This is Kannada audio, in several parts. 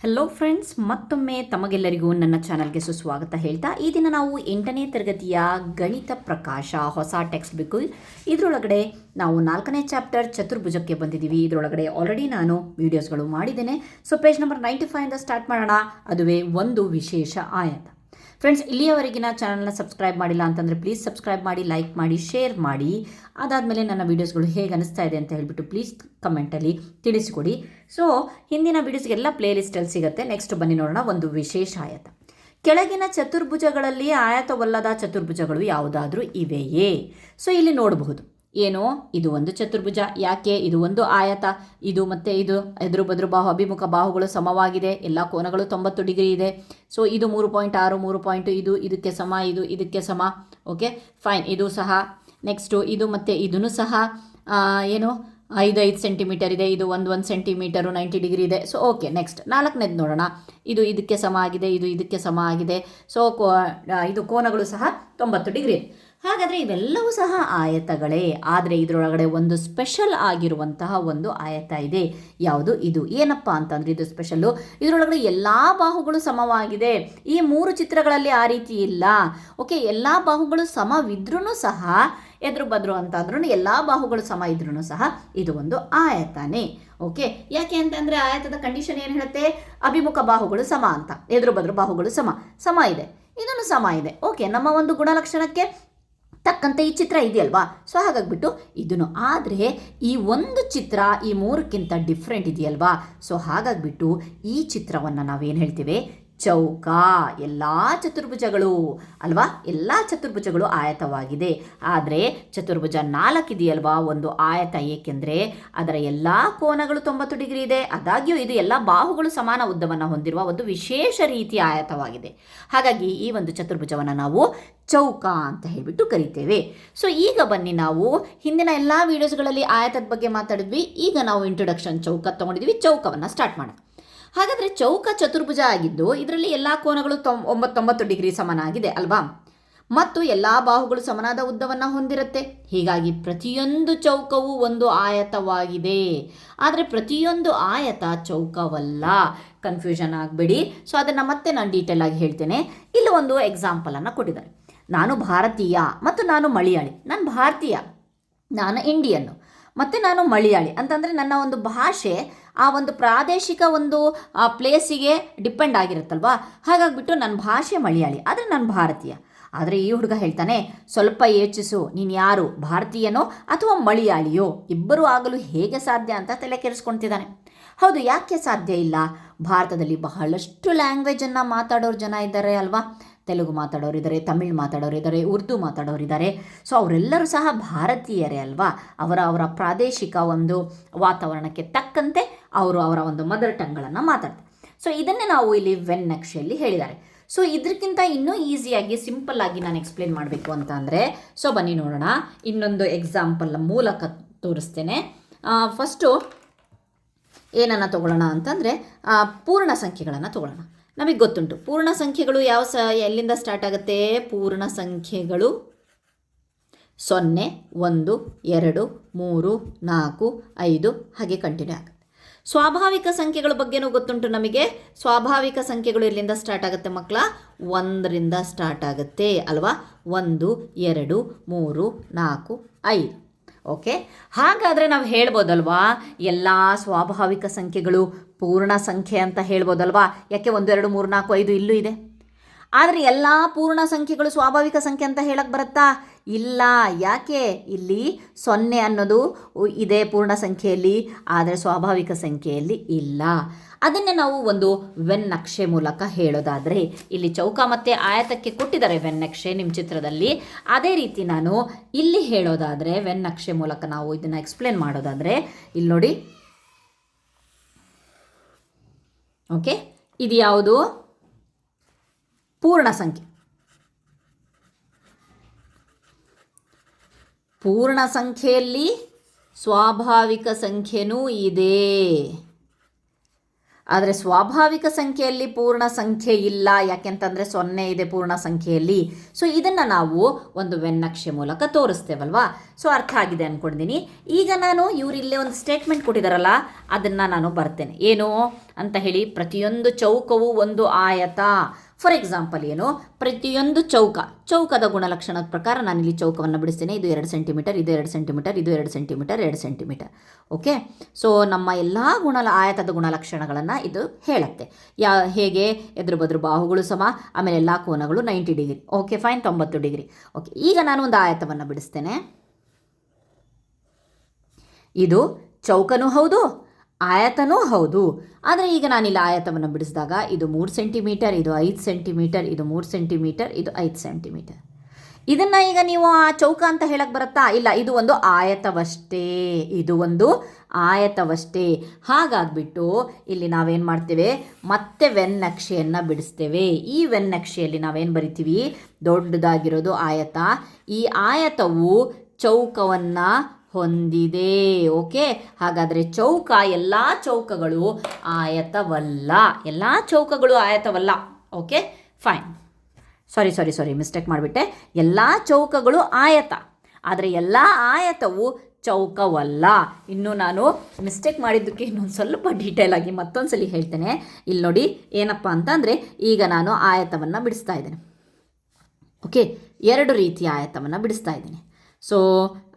ಹಲೋ ಫ್ರೆಂಡ್ಸ್, ಮತ್ತೊಮ್ಮೆ ತಮಗೆಲ್ಲರಿಗೂ ನನ್ನ ಚಾನಲ್ಗೆ ಸುಸ್ವಾಗತ ಹೇಳ್ತಾ ಈ ದಿನ ನಾವು 8ನೇ ತರಗತಿಯ ಗಣಿತ ಪ್ರಕಾಶ ಹೊಸ ಟೆಕ್ಸ್ಟ್ ಬುಕ್ ಇದರೊಳಗಡೆ ನಾವು 4ನೇ ಚಾಪ್ಟರ್ ಚತುರ್ಭುಜಕ್ಕೆ ಬಂದಿದ್ದೀವಿ. ಇದರೊಳಗಡೆ ಆಲ್ರೆಡಿ ನಾನು ವಿಡಿಯೋಸ್ಗಳು ಮಾಡಿದ್ದೇನೆ. ಸೊ ಪೇಜ್ ನಂಬರ್ 95 ಇಂದ ಸ್ಟಾರ್ಟ್ ಮಾಡೋಣ. ಅದುವೇ ಒಂದು ವಿಶೇಷ ಆಯತ. ಫ್ರೆಂಡ್ಸ್, ಇಲ್ಲಿಯವರೆಗಿನ ಚಾನಲ್ನ ಸಬ್ಸ್ಕ್ರೈಬ್ ಮಾಡಿಲ್ಲ ಅಂತಂದರೆ ಪ್ಲೀಸ್ ಸಬ್ಸ್ಕ್ರೈಬ್ ಮಾಡಿ, ಲೈಕ್ ಮಾಡಿ, ಶೇರ್ ಮಾಡಿ. ಅದಾದಮೇಲೆ ನನ್ನ ವೀಡಿಯೋಸ್ಗಳು ಹೇಗೆ ಅನಿಸ್ತಾ ಇದೆ ಅಂತ ಹೇಳಿಬಿಟ್ಟು ಪ್ಲೀಸ್ ಕಮೆಂಟಲ್ಲಿ ತಿಳಿಸಿಕೊಡಿ. ಸೊ ಹಿಂದಿನ ವೀಡಿಯೋಸ್ಗೆಲ್ಲ ಪ್ಲೇ ಲಿಸ್ಟಲ್ಲಿ ಸಿಗುತ್ತೆ. ನೆಕ್ಸ್ಟ್ ಬನ್ನಿ ನೋಡೋಣ. ಒಂದು ವಿಶೇಷ ಆಯತ. ಕೆಳಗಿನ ಚತುರ್ಭುಜಗಳಲ್ಲಿ ಆಯತವಲ್ಲದ ಚತುರ್ಭುಜಗಳು ಯಾವುದಾದ್ರೂ ಇವೆಯೇ? ಸೊ ಇಲ್ಲಿ ನೋಡಬಹುದು. ಏನೋ ಇದು ಒಂದು ಚತುರ್ಭುಜ. ಯಾಕೆ? ಇದು ಒಂದು ಆಯತ. ಇದು ಮತ್ತು ಇದು ಎದುರು ಬದುರು ಬಾಹು ಅಭಿಮುಖ ಬಾಹುಗಳು ಸಮವಾಗಿದೆ. ಎಲ್ಲ ಕೋನಗಳು 90 ಡಿಗ್ರಿ ಇದೆ. ಸೊ ಇದು 3.6 3 ಇದು ಇದಕ್ಕೆ ಸಮ, ಇದು ಇದಕ್ಕೆ ಸಮ. Okay fine. ಇದು ಸಹ ನೆಕ್ಸ್ಟು ಇದು ಮತ್ತು ಇದೂ ಸಹ ಏನು 5 ಸೆಂಟಿಮೀಟರ್ ಇದೆ. ಇದು 1 ಸೆಂಟಿಮೀಟರು 90 ಡಿಗ್ರಿ ಇದೆ. So okay. ನೆಕ್ಸ್ಟ್ 4ನೇದು ನೋಡೋಣ. ಇದು ಇದಕ್ಕೆ ಸಮ ಆಗಿದೆ, ಇದು ಇದಕ್ಕೆ ಸಮ ಆಗಿದೆ. ಸೊ ಇದು ಕೋನಗಳು ಸಹ 90 ಡಿಗ್ರಿ. ಹಾಗಾದರೆ ಇವೆಲ್ಲವೂ ಸಹ ಆಯತಗಳೇ. ಆದರೆ ಇದರೊಳಗಡೆ ಒಂದು ಸ್ಪೆಷಲ್ ಆಗಿರುವಂತಹ ಒಂದು ಆಯತ ಇದೆ. ಯಾವುದು? ಇದು ಏನಪ್ಪ ಅಂತಂದರೆ ಇದು ಸ್ಪೆಷಲ್ಲು. ಇದರೊಳಗಡೆ ಎಲ್ಲ ಬಾಹುಗಳು ಸಮವಾಗಿದೆ. ಈ 3 ಚಿತ್ರಗಳಲ್ಲಿ ಆ ರೀತಿ ಇಲ್ಲ. ಓಕೆ, ಎಲ್ಲ ಬಾಹುಗಳು ಸಮವಿದ್ರೂ ಸಹ ಎದುರು ಬದ್ರು ಅಂತಂದ್ರೂ ಎಲ್ಲ ಬಾಹುಗಳು ಸಮ ಇದ್ರೂ ಸಹ ಇದು ಒಂದು ಆಯತನೇ. ಓಕೆ, ಯಾಕೆ ಅಂತಂದರೆ ಆಯತದ ಕಂಡೀಷನ್ ಏನು ಹೇಳುತ್ತೆ? ಅಭಿಮುಖ ಬಾಹುಗಳು ಸಮ ಅಂತ. ಎದುರು ಬದ್ರು ಬಾಹುಗಳು ಸಮ ಇದೆ. ಇದನ್ನು ಸಮ ಇದೆ. ಓಕೆ, ನಮ್ಮ ಒಂದು ಗುಣಲಕ್ಷಣಕ್ಕೆ ತಕ್ಕಂತೆ ಈ ಚಿತ್ರ ಇದೆಯಲ್ವಾ? ಸೊ ಹಾಗಾಗ್ಬಿಟ್ಟು ಇದನ್ನು. ಆದರೆ ಈ ಒಂದು ಚಿತ್ರ ಈ 3ಕ್ಕಿಂತ ಡಿಫ್ರೆಂಟ್ ಇದೆಯಲ್ವಾ? ಸೊ ಹಾಗಾಗ್ಬಿಟ್ಟು ಈ ಚಿತ್ರವನ್ನು ನಾವೇನು ಹೇಳ್ತೀವಿ? ಚೌಕ. ಎಲ್ಲ ಚತುರ್ಭುಜಗಳು ಅಲ್ವಾ? ಎಲ್ಲ ಚತುರ್ಭುಜಗಳು ಆಯತವಾಗಿದೆ. ಆದರೆ ಚತುರ್ಭುಜ 4 ಇದೆಯಲ್ವಾ? ಒಂದು ಆಯತ. ಏಕೆಂದರೆ ಅದರ ಎಲ್ಲ ಕೋನಗಳು 90 ಡಿಗ್ರಿ ಇದೆ. ಆದಾಗ್ಯೂ ಇದು ಎಲ್ಲ ಬಾಹುಗಳು ಸಮಾನ ಉದ್ದವನ್ನು ಹೊಂದಿರುವ ಒಂದು ವಿಶೇಷ ರೀತಿಯ ಆಯತವಾಗಿದೆ. ಹಾಗಾಗಿ ಈ ಒಂದು ಚತುರ್ಭುಜವನ್ನು ನಾವು ಚೌಕ ಅಂತ ಹೇಳಿಬಿಟ್ಟು ಕರಿತೇವೆ. ಸೊ ಈಗ ಬನ್ನಿ, ನಾವು ಹಿಂದಿನ ಎಲ್ಲ ವೀಡಿಯೋಸ್ಗಳಲ್ಲಿ ಆಯತದ ಬಗ್ಗೆ ಮಾತಾಡಿದ್ವಿ. ಈಗ ನಾವು ಇಂಟ್ರೊಡಕ್ಷನ್ ಚೌಕ ತೊಗೊಂಡಿದ್ವಿ. ಚೌಕವನ್ನು ಸ್ಟಾರ್ಟ್ ಮಾಡೋಣ. ಹಾಗಾದರೆ ಚೌಕ ಚತುರ್ಭುಜ ಆಗಿದ್ದು ಇದರಲ್ಲಿ ಎಲ್ಲ ಕೋನಗಳು 90 ಡಿಗ್ರಿ ಸಮನಾಗಿದೆ ಅಲ್ವಾ? ಮತ್ತು ಎಲ್ಲ ಬಾಹುಗಳು ಸಮನಾದ ಉದ್ದವನ್ನು ಹೊಂದಿರುತ್ತೆ. ಹೀಗಾಗಿ ಪ್ರತಿಯೊಂದು ಚೌಕವು ಒಂದು ಆಯತವಾಗಿದೆ. ಆದರೆ ಪ್ರತಿಯೊಂದು ಆಯತ ಚೌಕವಲ್ಲ. ಕನ್ಫ್ಯೂಷನ್ ಆಗಬೇಡಿ. ಸೊ ಅದನ್ನು ಮತ್ತೆ ನಾನು ಡೀಟೇಲ್ ಆಗಿ ಹೇಳ್ತೇನೆ. ಇಲ್ಲಿ ಒಂದು ಎಕ್ಸಾಂಪಲನ್ನು ಕೊಟ್ಟಿದ್ದಾರೆ. ನಾನು ಭಾರತೀಯ ಮತ್ತು ನಾನು ಮಲಯಾಳಿ. ನಾನು ಭಾರತೀಯ, ನಾನು ಇಂಡಿಯನ್ನು ಮತ್ತು ನಾನು ಮಲಯಾಳಿ ಅಂತಂದರೆ ನನ್ನ ಒಂದು ಭಾಷೆ ಆ ಒಂದು ಪ್ರಾದೇಶಿಕ ಒಂದು ಪ್ಲೇಸಿಗೆ ಡಿಪೆಂಡ್ ಆಗಿರುತ್ತಲ್ವಾ? ಹಾಗಾಗಿಬಿಟ್ಟು ನನ್ನ ಭಾಷೆ ಮಲಯಾಳಿ, ಆದರೆ ನಾನು ಭಾರತೀಯ. ಆದರೆ ಈ ಹುಡುಗ ಹೇಳ್ತಾನೆ, ಸ್ವಲ್ಪ ಯೋಚಿಸು, ನೀನು ಯಾರು, ಭಾರತೀಯನೋ ಅಥವಾ ಮಲಯಾಳಿಯೋ? ಇಬ್ಬರೂ ಆಗಲು ಹೇಗೆ ಸಾಧ್ಯ ಅಂತ ತಲೆ ಕೆಡಿಸ್ಕೊಳ್ತಿದ್ದಾನೆ. ಹೌದು, ಯಾಕೆ ಸಾಧ್ಯ ಇಲ್ಲ? ಭಾರತದಲ್ಲಿ ಬಹಳಷ್ಟು ಲ್ಯಾಂಗ್ವೇಜನ್ನು ಮಾತಾಡೋರು ಜನ ಇದ್ದಾರೆ ಅಲ್ವಾ? ತೆಲುಗು ಮಾತಾಡೋರಿದ್ದಾರೆ, ತಮಿಳ್ ಮಾತಾಡೋರಿದ್ದಾರೆ, ಉರ್ದು ಮಾತಾಡೋರಿದ್ದಾರೆ. ಸೊ ಅವರೆಲ್ಲರೂ ಸಹ ಭಾರತೀಯರೇ ಅಲ್ವಾ? ಅವರ ಪ್ರಾದೇಶಿಕ ಒಂದು ವಾತಾವರಣಕ್ಕೆ ತಕ್ಕಂತೆ ಅವರ ಒಂದು ಮದರ್ ಟಂಗ್ಗಳನ್ನು ಮಾತಾಡ್ತಾರೆ. ಸೊ ಇದನ್ನೇ ನಾವು ಇಲ್ಲಿ ವೆನ್ ನಕ್ಷೆಯಲ್ಲಿ ಹೇಳಿದ್ದಾರೆ. ಸೊ ಇದಕ್ಕಿಂತ ಇನ್ನೂ ಈಸಿಯಾಗಿ ಸಿಂಪಲ್ ಆಗಿ ನಾನು ಎಕ್ಸ್ಪ್ಲೇನ್ ಮಾಡಬೇಕು ಅಂತ ಅಂದರೆ, ಸೊ ಬನ್ನಿ ನೋಡೋಣ. ಇನ್ನೊಂದು ಎಕ್ಸಾಂಪಲ್ ಮೂಲಕ ತೋರಿಸ್ತೇನೆ. ಫಸ್ಟು ಏನನ್ನು ತಗೊಳ್ಳೋಣ ಅಂತಂದರೆ ಪೂರ್ಣ ಸಂಖ್ಯೆಗಳನ್ನು ತಗೊಳ್ಳೋಣ. ನಮಗೆ ಗೊತ್ತುಂಟು ಪೂರ್ಣ ಸಂಖ್ಯೆಗಳು ಎಲ್ಲಿಂದ ಸ್ಟಾರ್ಟ್ ಆಗುತ್ತೆ? ಪೂರ್ಣ ಸಂಖ್ಯೆಗಳು 0 1 2 3 4 5 ಹಾಗೆ ಕಂಟಿನ್ಯೂ ಆಗುತ್ತೆ. ಸ್ವಾಭಾವಿಕ ಸಂಖ್ಯೆಗಳ ಬಗ್ಗೆನೂ ಗೊತ್ತುಂಟು ನಮಗೆ. ಸ್ವಾಭಾವಿಕ ಸಂಖ್ಯೆಗಳು ಎಲ್ಲಿಂದ ಸ್ಟಾರ್ಟ್ ಆಗುತ್ತೆ ಮಕ್ಕಳ? 1ರಿಂದ ಸ್ಟಾರ್ಟ್ ಆಗುತ್ತೆ ಅಲ್ವಾ? 1 2 3 4 5. ಓಕೆ, ಹಾಗಾದರೆ ನಾವು ಹೇಳ್ಬೋದಲ್ವಾ ಎಲ್ಲ ಸ್ವಾಭಾವಿಕ ಸಂಖ್ಯೆಗಳು ಪೂರ್ಣ ಸಂಖ್ಯೆ ಅಂತ ಹೇಳ್ಬೋದಲ್ವಾ? ಯಾಕೆ 1 2 3 4 5 ಇಲ್ಲೂ ಇದೆ. ಆದರೆ ಎಲ್ಲ ಪೂರ್ಣ ಸಂಖ್ಯೆಗಳು ಸ್ವಾಭಾವಿಕ ಸಂಖ್ಯೆ ಅಂತ ಹೇಳಕ್ಕೆ ಬರುತ್ತಾ? ಇಲ್ಲ. ಯಾಕೆ? ಇಲ್ಲಿ 0 ಅನ್ನೋದು ಇದೆ ಪೂರ್ಣ ಸಂಖ್ಯೆಯಲ್ಲಿ, ಆದರೆ ಸ್ವಾಭಾವಿಕ ಸಂಖ್ಯೆಯಲ್ಲಿ ಇಲ್ಲ. ಅದನ್ನೇ ನಾವು ಒಂದು ವೆನ್ ನಕ್ಷೆ ಮೂಲಕ ಹೇಳೋದಾದರೆ, ಇಲ್ಲಿ ಚೌಕ ಮತ್ತು ಆಯತಕ್ಕೆ ಕೊಟ್ಟಿದ್ದಾರೆ ವೆನ್ ನಕ್ಷೆ ನಿಮ್ಮ ಚಿತ್ರದಲ್ಲಿ. ಅದೇ ರೀತಿ ನಾನು ಇಲ್ಲಿ ಹೇಳೋದಾದರೆ ವೆನ್ ನಕ್ಷೆ ಮೂಲಕ ನಾವು ಇದನ್ನು ಎಕ್ಸ್ಪ್ಲೇನ್ ಮಾಡೋದಾದರೆ, ಇಲ್ಲಿ ನೋಡಿ. ಓಕೆ, ಇದು ಯಾವುದು? ಪೂರ್ಣ ಸಂಖ್ಯೆ. ಪೂರ್ಣ ಸಂಖ್ಯೆಯಲ್ಲಿ ಸ್ವಾಭಾವಿಕ ಸಂಖ್ಯೆನೂ ಇದೆ. ಆದರೆ ಸ್ವಾಭಾವಿಕ ಸಂಖ್ಯೆಯಲ್ಲಿ ಪೂರ್ಣ ಸಂಖ್ಯೆ ಇಲ್ಲ, ಯಾಕೆಂತಂದರೆ 0 ಇದೆ ಪೂರ್ಣ ಸಂಖ್ಯೆಯಲ್ಲಿ. ಸೊ ಇದನ್ನು ನಾವು ಒಂದು ವೆನ್ನಕ್ಷೆ ಮೂಲಕ ತೋರಿಸ್ತೇವಲ್ವಾ. ಸೊ ಅರ್ಥ ಆಗಿದೆ ಅಂದ್ಕೊಂಡಿದ್ದೀನಿ. ಈಗ ನಾನು ಇಲ್ಲೇ ಒಂದು ಸ್ಟೇಟ್ಮೆಂಟ್ ಕೊಟ್ಟಿದ್ದಾರಲ್ಲ, ಅದನ್ನು ನಾನು ಬರ್ತೇನೆ. ಏನು ಅಂತ ಹೇಳಿ, ಪ್ರತಿಯೊಂದು ಚೌಕವು ಒಂದು ಆಯತ. ಫಾರ್ ಎಕ್ಸಾಂಪಲ್ ಏನು, ಪ್ರತಿಯೊಂದು ಚೌಕದ ಗುಣಲಕ್ಷಣದ ಪ್ರಕಾರ ನಾನಿಲ್ಲಿ ಚೌಕವನ್ನು ಬಿಡಿಸ್ತೇನೆ. ಇದು 2 ಸೆಂಟಿಮೀಟರ್, ಇದು 2 ಸೆಂಟಿಮೀಟರ್, ಇದು 2 ಸೆಂಟಿಮೀಟರ್, 2 ಸೆಂಟಿಮೀಟರ್. ಓಕೆ, ಸೊ ನಮ್ಮ ಎಲ್ಲ ಆಯತದ ಗುಣಲಕ್ಷಣಗಳನ್ನು ಇದು ಹೇಳುತ್ತೆ. ಹೇಗೆ, ಎದುರು ಬದುರು ಬಾಹುಗಳು ಸಮ, ಆಮೇಲೆ ಎಲ್ಲ ಕೋನಗಳು 90 degree. Okay fine, 90 degree. Okay, ಈಗ ನಾನು ಒಂದು ಆಯತವನ್ನು ಬಿಡಿಸ್ತೇನೆ. ಇದು ಚೌಕನೂ ಹೌದು, ಆಯತನೂ ಹೌದು. ಆದರೆ ಈಗ ನಾನಿಲ್ಲಿ ಆಯತವನ್ನು ಬಿಡಿಸಿದಾಗ ಇದು 3 ಸೆಂಟಿಮೀಟರ್, ಇದು 5 ಸೆಂಟಿಮೀಟರ್, ಇದು 3 ಸೆಂಟಿಮೀಟರ್, ಇದು 5 ಸೆಂಟಿಮೀಟರ್. ಇದನ್ನು ಈಗ ನೀವು ಆ ಚೌಕ ಅಂತ ಹೇಳಕ್ಕೆ ಬರುತ್ತಾ? ಇಲ್ಲ, ಇದು ಒಂದು ಆಯತವಷ್ಟೇ, ಇದು ಒಂದು ಆಯತವಷ್ಟೇ. ಹಾಗಾಗ್ಬಿಟ್ಟು ಇಲ್ಲಿ ನಾವೇನು ಮಾಡ್ತೇವೆ, ಮತ್ತೆ ವೆನ್ನಕ್ಷೆಯನ್ನು ಬಿಡಿಸ್ತೇವೆ. ಈ ವೆನ್ನಕ್ಷೆಯಲ್ಲಿ ನಾವೇನು ಬರಿತೀವಿ, ದೊಡ್ಡದಾಗಿರೋದು ಆಯತ. ಈ ಆಯತವು ಚೌಕವನ್ನು ಹೊಂದಿದೆ. ಓಕೆ, ಹಾಗಾದರೆ ಚೌಕ, ಎಲ್ಲ ಚೌಕಗಳು ಆಯತವಲ್ಲ, ಎಲ್ಲ ಚೌಕಗಳು ಆಯತವಲ್ಲ. ಓಕೆ ಫೈನ್, ಸಾರಿ ಮಿಸ್ಟೇಕ್ ಮಾಡಿಬಿಟ್ಟೆ. ಎಲ್ಲ ಚೌಕಗಳು ಆಯತ, ಆದರೆ ಎಲ್ಲ ಆಯತವು ಚೌಕವಲ್ಲ. ಇನ್ನು ನಾನು ಮಿಸ್ಟೇಕ್ ಮಾಡಿದ್ದಕ್ಕೆ ಇನ್ನೊಂದು ಸ್ವಲ್ಪ ಡೀಟೇಲ್ ಆಗಿ ಮತ್ತೊಂದು ಸಲ ಹೇಳ್ತೇನೆ. ಇಲ್ಲಿ ನೋಡಿ ಏನಪ್ಪ ಅಂತಂದರೆ, ಈಗ ನಾನು ಆಯತವನ್ನು ಬಿಡಿಸ್ತಾ ಇದ್ದೇನೆ. ಓಕೆ, 2 ರೀತಿಯ ಆಯತವನ್ನು ಬಿಡಿಸ್ತಾ ಇದ್ದೇನೆ. ಸೊ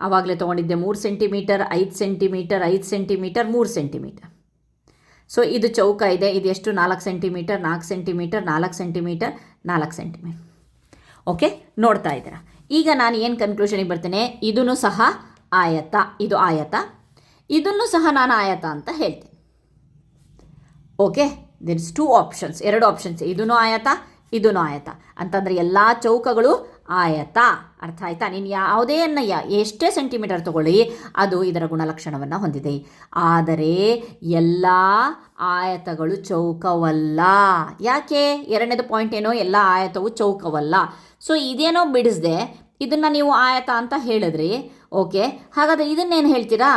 ಆವಾಗಲೇ ತೊಗೊಂಡಿದ್ದೆ 3 centimetre, 5 centimetre, 5 centimetre, 3 centimetre. So ಇದು ಚೌಕ ಇದೆ. ಇದು ಎಷ್ಟು, 4 centimetre, 4 centimetre, 4 centimetre, 4 centimetre. Okay, ನೋಡ್ತಾ ಇದ್ದೀರಾ. ಈಗ ನಾನು ಏನು ಕನ್ಕ್ಲೂಷನಿಗೆ ಬರ್ತೇನೆ, ಇದೂ ಸಹ ಆಯತ, ಇದು ಆಯತ, ಇದನ್ನು ಸಹ ನಾನು ಆಯತ ಅಂತ ಹೇಳ್ತೇನೆ. Okay, there is 2 options, 2 options, ಇದೂ ಆಯತ, ಇದೂ ಆಯತ ಅಂತಂದರೆ ಎಲ್ಲ ಚೌಕಗಳು ಆಯತ. ಅರ್ಥ ಆಯ್ತಾ? ನೀನು ಯಾವುದೇನ್ನ ಎಷ್ಟೇ ಸೆಂಟಿಮೀಟರ್ ತಗೊಳ್ಳಿ, ಅದು ಇದರ ಗುಣಲಕ್ಷಣವನ್ನು ಹೊಂದಿದೆ. ಆದರೆ ಎಲ್ಲ ಆಯತಗಳು ಚೌಕವಲ್ಲ. ಯಾಕೆ? 2ನೇದು ಪಾಯಿಂಟ್ ಏನೋ, ಎಲ್ಲ ಆಯತವು ಚೌಕವಲ್ಲ. ಸೊ ಇದೇನೋ ಬಿಡಿಸ್ದೆ, ಇದನ್ನು ನೀವು ಆಯತ ಅಂತ ಹೇಳಿದ್ರಿ. ಓಕೆ, ಹಾಗಾದರೆ ಇದನ್ನೇನು ಹೇಳ್ತೀರಾ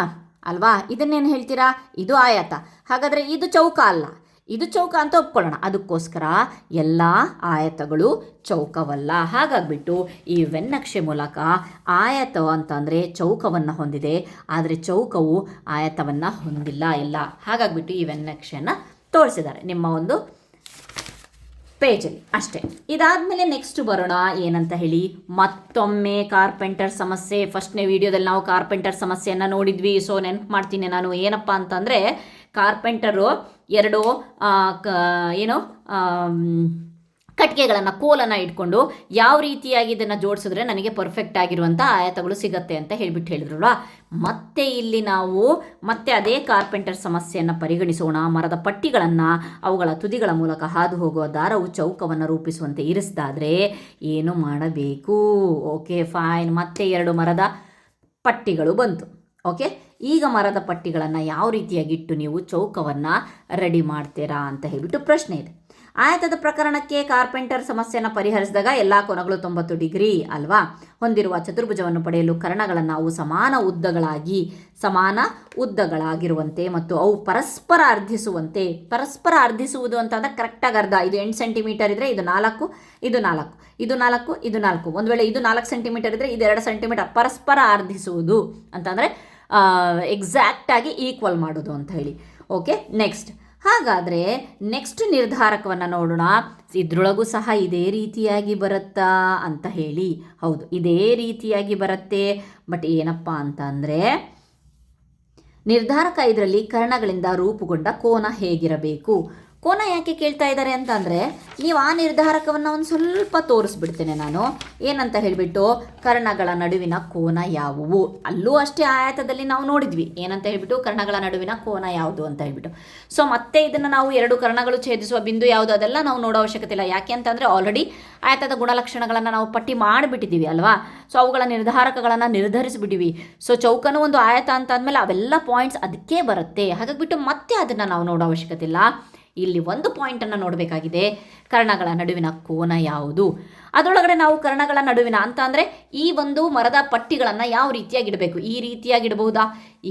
ಅಲ್ವಾ? ಇದನ್ನೇನು ಹೇಳ್ತೀರಾ? ಇದು ಆಯತ. ಹಾಗಾದರೆ ಇದು ಚೌಕ ಅಲ್ಲ, ಇದು ಚೌಕ ಅಂತ ಒಪ್ಕೊಳ್ಳೋಣ. ಅದಕ್ಕೋಸ್ಕರ ಎಲ್ಲ ಆಯತಗಳು ಚೌಕವಲ್ಲ. ಹಾಗಾಗಿಬಿಟ್ಟು ಈ ವೆನ್ನಕ್ಷೆ ಮೂಲಕ ಆಯತ ಅಂತಂದರೆ ಚೌಕವನ್ನು ಹೊಂದಿದೆ, ಆದರೆ ಚೌಕವು ಆಯತವನ್ನು ಹೊಂದಿಲ್ಲ ಇಲ್ಲ. ಹಾಗಾಗಿಬಿಟ್ಟು ಈ ವೆನ್ನಕ್ಷೆಯನ್ನು ತೋರಿಸಿದ್ದಾರೆ ನಿಮ್ಮ ಒಂದು ಪೇಜಲ್ಲಿ ಅಷ್ಟೇ. ಇದಾದಮೇಲೆ ನೆಕ್ಸ್ಟ್ ಬರೋಣ ಏನಂತ ಹೇಳಿ, ಮತ್ತೊಮ್ಮೆ ಕಾರ್ಪೆಂಟರ್ ಸಮಸ್ಯೆ. ಫಸ್ಟ್ನೇ ವಿಡಿಯೋದಲ್ಲಿ ನಾವು ಕಾರ್ಪೆಂಟರ್ ಸಮಸ್ಯೆಯನ್ನು ನೋಡಿದ್ವಿ. ಸೊ ನೆನಪು ಮಾಡ್ತೀನಿ ನಾನು, ಏನಪ್ಪ ಅಂತಂದರೆ ಕಾರ್ಪೆಂಟರು 2 ಕಟ್ಟಿಗೆಗಳನ್ನು, ಕೋಲನ್ನು ಇಟ್ಕೊಂಡು ಯಾವ ರೀತಿಯಾಗಿ ಇದನ್ನು ಜೋಡಿಸಿದ್ರೆ ನನಗೆ ಪರ್ಫೆಕ್ಟ್ ಆಗಿರುವಂಥ ಆಯತಗಳು ಸಿಗತ್ತೆ ಅಂತ ಹೇಳಿದ್ರಲ್ವ. ಮತ್ತೆ ಇಲ್ಲಿ ನಾವು ಮತ್ತೆ ಅದೇ ಕಾರ್ಪೆಂಟರ್ ಸಮಸ್ಯೆಯನ್ನು ಪರಿಗಣಿಸೋಣ. ಮರದ ಪಟ್ಟಿಗಳನ್ನು ಅವುಗಳ ತುದಿಗಳ ಮೂಲಕ ಹಾದು ಹೋಗುವ ದಾರವು ಚೌಕವನ್ನು ರೂಪಿಸುವಂತೆ ಇರಿಸಿದಾದರೆ ಏನು ಮಾಡಬೇಕು? ಓಕೆ ಫೈನ್, ಮತ್ತೆ 2 ಮರದ ಪಟ್ಟಿಗಳು ಬಂತು. ಓಕೆ, ಈಗ ಮರದ ಪಟ್ಟಿಗಳನ್ನು ಯಾವ ರೀತಿಯಾಗಿಟ್ಟು ನೀವು ಚೌಕವನ್ನು ರೆಡಿ ಮಾಡ್ತೀರಾ ಅಂತ ಹೇಳಿಬಿಟ್ಟು ಪ್ರಶ್ನೆ ಇದೆ. ಆಯತದ ಪ್ರಕರಣಕ್ಕೆ ಕಾರ್ಪೆಂಟರ್ ಸಮಸ್ಯೆಯನ್ನು ಪರಿಹರಿಸಿದಾಗ ಎಲ್ಲ ಕೋನಗಳು 90 ಡಿಗ್ರಿ ಅಲ್ವಾ ಹೊಂದಿರುವ ಚತುರ್ಭುಜವನ್ನು ಪಡೆಯಲು ಕರ್ಣಗಳನ್ನು ಅವು ಸಮಾನ ಉದ್ದಗಳಾಗಿರುವಂತೆ ಮತ್ತು ಅವು ಪರಸ್ಪರ ಅರ್ಧಿಸುವುದು ಅಂತಂದರೆ ಕರೆಕ್ಟಾಗಿ ಅರ್ಧ. ಇದು 8 ಸೆಂಟಿಮೀಟರ್ ಇದ್ದರೆ ಇದು 4, ಇದು 4, ಇದು 4, ಇದು 4. ಒಂದು ವೇಳೆ ಇದು 4 ಸೆಂಟಿಮೀಟರ್ ಇದ್ದರೆ ಇದು 2 ಸೆಂಟಿಮೀಟರ್. ಪರಸ್ಪರ ಅರ್ಧಿಸುವುದು ಅಂತಂದರೆ ಎಕ್ಸಾಕ್ಟಾಗಿ ಈಕ್ವಲ್ ಮಾಡೋದು ಅಂತ ಹೇಳಿ. ಓಕೆ, ಹಾಗಾದರೆ ನೆಕ್ಸ್ಟ್ ನಿರ್ಧಾರಕವನ್ನು ನೋಡೋಣ. ಇದರೊಳಗೂ ಸಹ ಇದೇ ರೀತಿಯಾಗಿ ಬರುತ್ತಾ ಅಂತ ಹೇಳಿ. ಹೌದು, ಇದೇ ರೀತಿಯಾಗಿ ಬರುತ್ತೆ. ಬಟ್ ಏನಪ್ಪ ಅಂತ ಅಂದರೆ, ನಿರ್ಧಾರಕ ಇದರಲ್ಲಿ ಕರ್ಣಗಳಿಂದ ರೂಪುಗೊಂಡ ಕೋನ ಹೇಗಿರಬೇಕು. ಕೋನ ಯಾಕೆ ಕೇಳ್ತಾ ಇದ್ದಾರೆ ಅಂತಂದರೆ, ನೀವು ಆ ನಿರ್ಧಾರಕವನ್ನು ಒಂದು ಸ್ವಲ್ಪ ತೋರಿಸ್ಬಿಡ್ತೇನೆ ನಾನು. ಏನಂತ ಹೇಳಿಬಿಟ್ಟು, ಕರ್ಣಗಳ ನಡುವಿನ ಕೋನ ಯಾವುವು. ಅಲ್ಲೂ ಅಷ್ಟೇ ಆಯತದಲ್ಲಿ ನಾವು ನೋಡಿದ್ವಿ ಏನಂತ ಹೇಳಿಬಿಟ್ಟು, ಕರ್ಣಗಳ ನಡುವಿನ ಕೋನ ಯಾವುದು ಅಂತ ಹೇಳಿಬಿಟ್ಟು. ಸೊ ಮತ್ತೆ ಇದನ್ನು ನಾವು 2 ಕರ್ಣಗಳು ಛೇದಿಸುವ ಬಿಂದು ಯಾವುದು ಅದೆಲ್ಲ ನಾವು ನೋಡೋ ಅವಶ್ಯಕತೆ ಇಲ್ಲ. ಯಾಕೆ ಅಂತಂದರೆ ಆಲ್ರೆಡಿ ಆಯತದ ಗುಣಲಕ್ಷಣಗಳನ್ನು ನಾವು ಪಟ್ಟಿ ಮಾಡಿಬಿಟ್ಟಿದ್ದೀವಿ ಅಲ್ವಾ. ಸೊ ಅವುಗಳ ನಿರ್ಧಾರಕಗಳನ್ನು ನಿರ್ಧರಿಸಿಬಿಟ್ಟಿವಿ. ಸೊ ಚೌಕನೂ ಒಂದು ಆಯತ ಅಂತ ಅಂದಮೇಲೆ ಅವೆಲ್ಲ ಪಾಯಿಂಟ್ಸ್ ಅದಕ್ಕೆ ಬರುತ್ತೆ. ಹಾಗಾಗಿಬಿಟ್ಟು ಮತ್ತೆ ಅದನ್ನು ನಾವು ನೋಡೋ ಅವಶ್ಯಕತೆ ಇಲ್ಲ. ಇಲ್ಲಿ ಒಂದು ಪಾಯಿಂಟನ್ನು ನೋಡಬೇಕಾಗಿದೆ, ಕರ್ಣಗಳ ನಡುವಿನ ಕೋನ ಯಾವುದು. ಅದರೊಳಗಡೆ ನಾವು ಕರ್ಣಗಳ ನಡುವಿನ ಅಂತ ಅಂದರೆ ಈ ಒಂದು ಮರದ ಪಟ್ಟಿಗಳನ್ನು ಯಾವ ರೀತಿಯಾಗಿ ಇಡಬೇಕು, ಈ ರೀತಿಯಾಗಿ ಇಡಬಹುದಾ,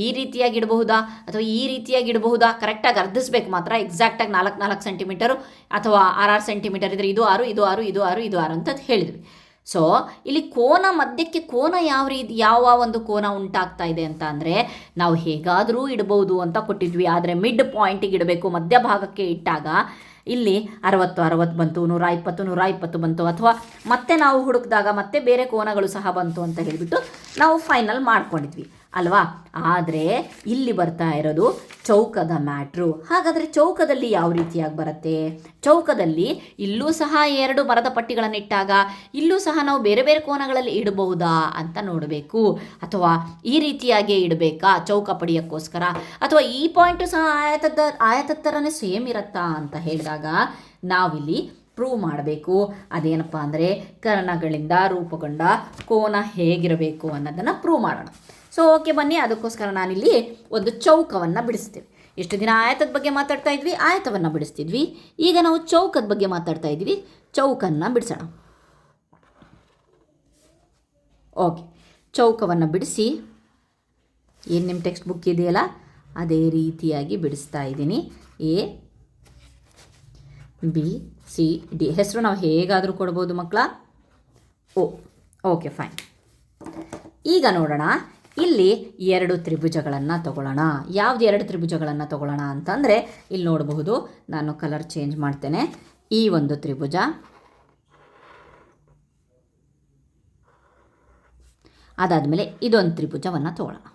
ಈ ರೀತಿಯಾಗಿ ಇಡಬಹುದಾ, ಅಥವಾ ಈ ರೀತಿಯಾಗಿ ಇಡಬಹುದಾ, ಕರೆಕ್ಟಾಗಿ ಅರ್ಧಿಸ್ಬೇಕು ಮಾತ್ರ. ಎಕ್ಸಾಕ್ಟಾಗಿ 4 ಸೆಂಟಿಮೀಟರು ಅಥವಾ 6 ಸೆಂಟಿಮೀಟರ್ ಇದ್ದರೆ ಇದು 6 ಇದು 6 ಇದು 6 ಇದು 6 ಅಂತ ಹೇಳಿದ್ವಿ. ಸೊ ಇಲ್ಲಿ ಕೋನ ಮಧ್ಯಕ್ಕೆ ಕೋನ ಯಾವ ಒಂದು ಕೋನ ಉಂಟಾಗ್ತಾ ಇದೆ ಅಂತ ಅಂದರೆ ನಾವು ಹೇಗಾದರೂ ಇಡಬಹುದು ಅಂತ ಕೊಟ್ಟಿದ್ವಿ. ಆದರೆ ಮಿಡ್ ಪಾಯಿಂಟಿಗೆ ಇಡಬೇಕು, ಮಧ್ಯಭಾಗಕ್ಕೆ ಇಟ್ಟಾಗ ಇಲ್ಲಿ 60 ಬಂತು, 120 ಬಂತು, ಅಥವಾ ಮತ್ತೆ ನಾವು ಹುಡುಕಿದಾಗ ಮತ್ತೆ ಬೇರೆ ಕೋನಗಳು ಸಹ ಬಂತು ಅಂತ ಹೇಳಿಬಿಟ್ಟು ನಾವು ಫೈನಲ್ ಮಾಡ್ಕೊಂಡಿದ್ವಿ ಅಲ್ವಾ. ಆದರೆ ಇಲ್ಲಿ ಬರ್ತಾ ಇರೋದು ಚೌಕದ ಮ್ಯಾಟ್ರು. ಹಾಗಾದರೆ ಚೌಕದಲ್ಲಿ ಯಾವ ರೀತಿಯಾಗಿ ಬರುತ್ತೆ? ಚೌಕದಲ್ಲಿ ಇಲ್ಲೂ ಸಹ 2 ಮರದ ಪಟ್ಟಿಗಳನ್ನು ಇಟ್ಟಾಗ ಇಲ್ಲೂ ಸಹ ನಾವು ಬೇರೆ ಬೇರೆ ಕೋನಗಳಲ್ಲಿ ಇಡಬಹುದಾ ಅಂತ ನೋಡಬೇಕು. ಅಥವಾ ಈ ರೀತಿಯಾಗಿ ಇಡಬೇಕಾ ಚೌಕ ಪಡಿಯೋಕ್ಕೋಸ್ಕರ, ಅಥವಾ ಈ ಪಾಯಿಂಟು ಸಹ ಆಯತದ ಥರನೇ ಸೇಮ್ ಇರುತ್ತಾ ಅಂತ ಹೇಳಿದಾಗ ನಾವಿಲ್ಲಿ ಪ್ರೂವ್ ಮಾಡಬೇಕು. ಅದೇನಪ್ಪ ಅಂದರೆ ಕರ್ಣಗಳಿಂದ ರೂಪುಗೊಂಡ ಕೋನ ಹೇಗಿರಬೇಕು ಅನ್ನೋದನ್ನು ಪ್ರೂವ್ ಮಾಡೋಣ. ಸೊ ಓಕೆ ಬನ್ನಿ, ಅದಕ್ಕೋಸ್ಕರ ನಾನಿಲ್ಲಿ ಒಂದು ಚೌಕವನ್ನು ಬಿಡಿಸ್ತೀವಿ. ಎಷ್ಟು ದಿನ ಆಯತದ ಬಗ್ಗೆ ಮಾತಾಡ್ತಾ ಇದ್ವಿ, ಆಯತವನ್ನು ಬಿಡಿಸ್ತಿದ್ವಿ. ಈಗ ನಾವು ಚೌಕದ ಬಗ್ಗೆ ಮಾತಾಡ್ತಾ ಇದ್ವಿ, ಚೌಕನ್ನು ಬಿಡಿಸೋಣ. ಓಕೆ, ಚೌಕವನ್ನು ಬಿಡಿಸಿ ಏನು ನಿಮ್ಮ ಟೆಕ್ಸ್ಟ್ ಬುಕ್ ಇದೆಯಲ್ಲ ಅದೇ ರೀತಿಯಾಗಿ ಬಿಡಿಸ್ತಾ ಇದ್ದೀನಿ. ಎ ಬಿ ಸಿ ಡಿ ಹೆಸರು ನಾವು ಹೇಗಾದರೂ ಕೊಡ್ಬೋದು ಮಕ್ಕಳ. Okay fine. ಈಗ ನೋಡೋಣ, ಇಲ್ಲಿ 2 ತ್ರಿಭುಜಗಳನ್ನು ತಗೊಳ್ಳೋಣ. ಯಾವ್ದು 2 ತ್ರಿಭುಜಗಳನ್ನು ತಗೊಳ್ಳೋಣ ಅಂತಂದರೆ ಇಲ್ಲಿ ನೋಡಬಹುದು, ನಾನು ಕಲರ್ ಚೇಂಜ್ ಮಾಡ್ತೇನೆ. ಈ ಒಂದು ತ್ರಿಭುಜ, ಅದಾದಮೇಲೆ ಇದೊಂದು ತ್ರಿಭುಜವನ್ನು ತಗೊಳ್ಳೋಣ.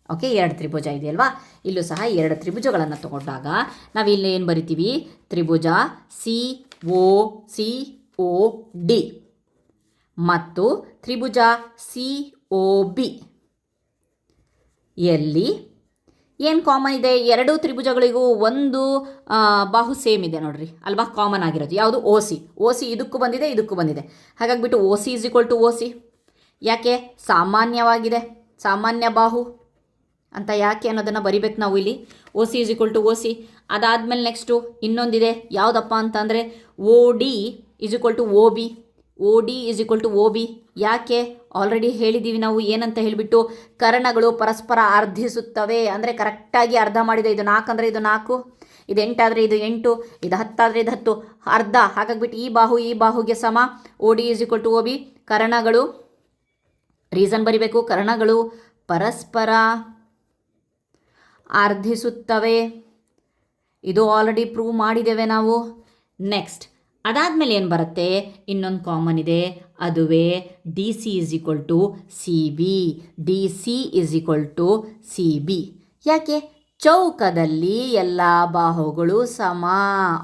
ಓಕೆ, 2 ತ್ರಿಭುಜ ಇದೆಯಲ್ವಾ, ಇಲ್ಲೂ ಸಹ 2 ತ್ರಿಭುಜಗಳನ್ನು ತಗೊಂಡಾಗ ನಾವು ಇಲ್ಲಿ ಏನು ಬರಿತೀವಿ, ತ್ರಿಭುಜ COD ಮತ್ತು ತ್ರಿಭುಜ COB ಎಲ್ಲಿ ಏನು ಕಾಮನ್ ಇದೆ? 2 ತ್ರಿಭುಜಗಳಿಗೂ ಒಂದು ಬಾಹು ಸೇಮ್ ಇದೆ ನೋಡ್ರಿ ಅಲ್ವಾ, ಕಾಮನ್ ಆಗಿರೋದು ಯಾವುದು? OC ಇದಕ್ಕೂ ಬಂದಿದೆ ಇದಕ್ಕೂ ಬಂದಿದೆ. ಹಾಗಾಗಿಬಿಟ್ಟು OC = OC. ಯಾಕೆ? ಸಾಮಾನ್ಯವಾಗಿದೆ, ಸಾಮಾನ್ಯ ಬಾಹು ಅಂತ ಯಾಕೆ ಅನ್ನೋದನ್ನು ಬರಿಬೇಕು ನಾವು ಇಲ್ಲಿ. OC = OC. ಅದಾದಮೇಲೆ ನೆಕ್ಸ್ಟು ಇನ್ನೊಂದಿದೆ, ಯಾವುದಪ್ಪ ಅಂತಂದರೆ OD = OB. ಯಾಕೆ? ಆಲ್ರೆಡಿ ಹೇಳಿದ್ದೀವಿ ನಾವು ಏನಂತ ಹೇಳಿಬಿಟ್ಟು, ಕರ್ಣಗಳು ಪರಸ್ಪರ ಅರ್ಧಿಸುತ್ತವೆ. ಅಂದರೆ ಕರೆಕ್ಟಾಗಿ ಅರ್ಧ ಮಾಡಿದೆ. ಇದು 4 ಅಂದರೆ ಇದು 4, ಇದು 8 ಆದರೆ ಇದು 8, ಇದು 10 ಆದರೆ ಇದು 10, ಅರ್ಧ. ಹಾಗಾಗಿಬಿಟ್ಟು ಈ ಬಾಹುಗೆ ಸಮ. OD = OB. ಕರ್ಣಗಳು, ರೀಸನ್ ಬರಿಬೇಕು, ಕರ್ಣಗಳು ಪರಸ್ಪರ ಅರ್ಧಿಸುತ್ತವೆ. ಇದು ಆಲ್ರೆಡಿ ಪ್ರೂವ್ ಮಾಡಿದ್ದೇವೆ ನಾವು. ನೆಕ್ಸ್ಟ್ ಅದಾದಮೇಲೆ ಏನು ಬರುತ್ತೆ? ಇನ್ನೊಂದು ಕಾಮನ್ ಇದೆ, ಅದುವೇ DC = CB. ಯಾಕೆ? ಚೌಕದಲ್ಲಿ ಎಲ್ಲ ಬಾಹುಗಳು ಸಮ,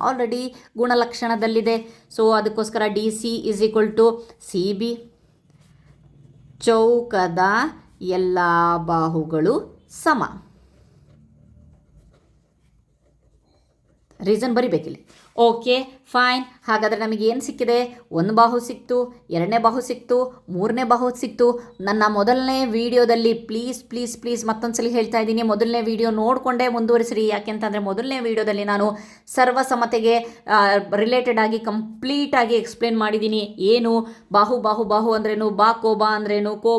ಆಲ್ರೆಡಿ ಗುಣಲಕ್ಷಣದಲ್ಲಿದೆ. ಸೊ ಅದಕ್ಕೋಸ್ಕರ DC = CB. ಚೌಕದ ಎಲ್ಲ ಬಾಹುಗಳು ಸಮ. ರೀಸನ್ ಬರಿಬೇಕಿಲ್ಲಿ. Okay fine. ಹಾಗಾದರೆ ನಮಗೆ ಏನು ಸಿಕ್ಕಿದೆ? 1 ಬಾಹು ಸಿಕ್ತು, 2ನೇ ಬಾಹು ಸಿಕ್ತು, 3ನೇ ಬಾಹು ಸಿಕ್ತು. ನನ್ನ ಮೊದಲನೇ ವಿಡಿಯೋದಲ್ಲಿ ಪ್ಲೀಸ್ ಮತ್ತೊಂದು ಸಲ ಹೇಳ್ತಾ ಇದ್ದೀನಿ, ಮೊದಲನೇ ವಿಡಿಯೋ ನೋಡಿಕೊಂಡೇ ಮುಂದುವರಿಸಿರಿ. ಯಾಕೆಂತಂದರೆ ಮೊದಲನೇ ವಿಡಿಯೋದಲ್ಲಿ ನಾನು ಸರ್ವಸಮತೆಗೆ ರಿಲೇಟೆಡ್ ಆಗಿ ಕಂಪ್ಲೀಟಾಗಿ ಎಕ್ಸ್ಪ್ಲೇನ್ ಮಾಡಿದ್ದೀನಿ. ಏನು ಬಾಹು ಅಂದ್ರೇನು, ಬಾ ಅಂದ್ರೇನು, ಕೋ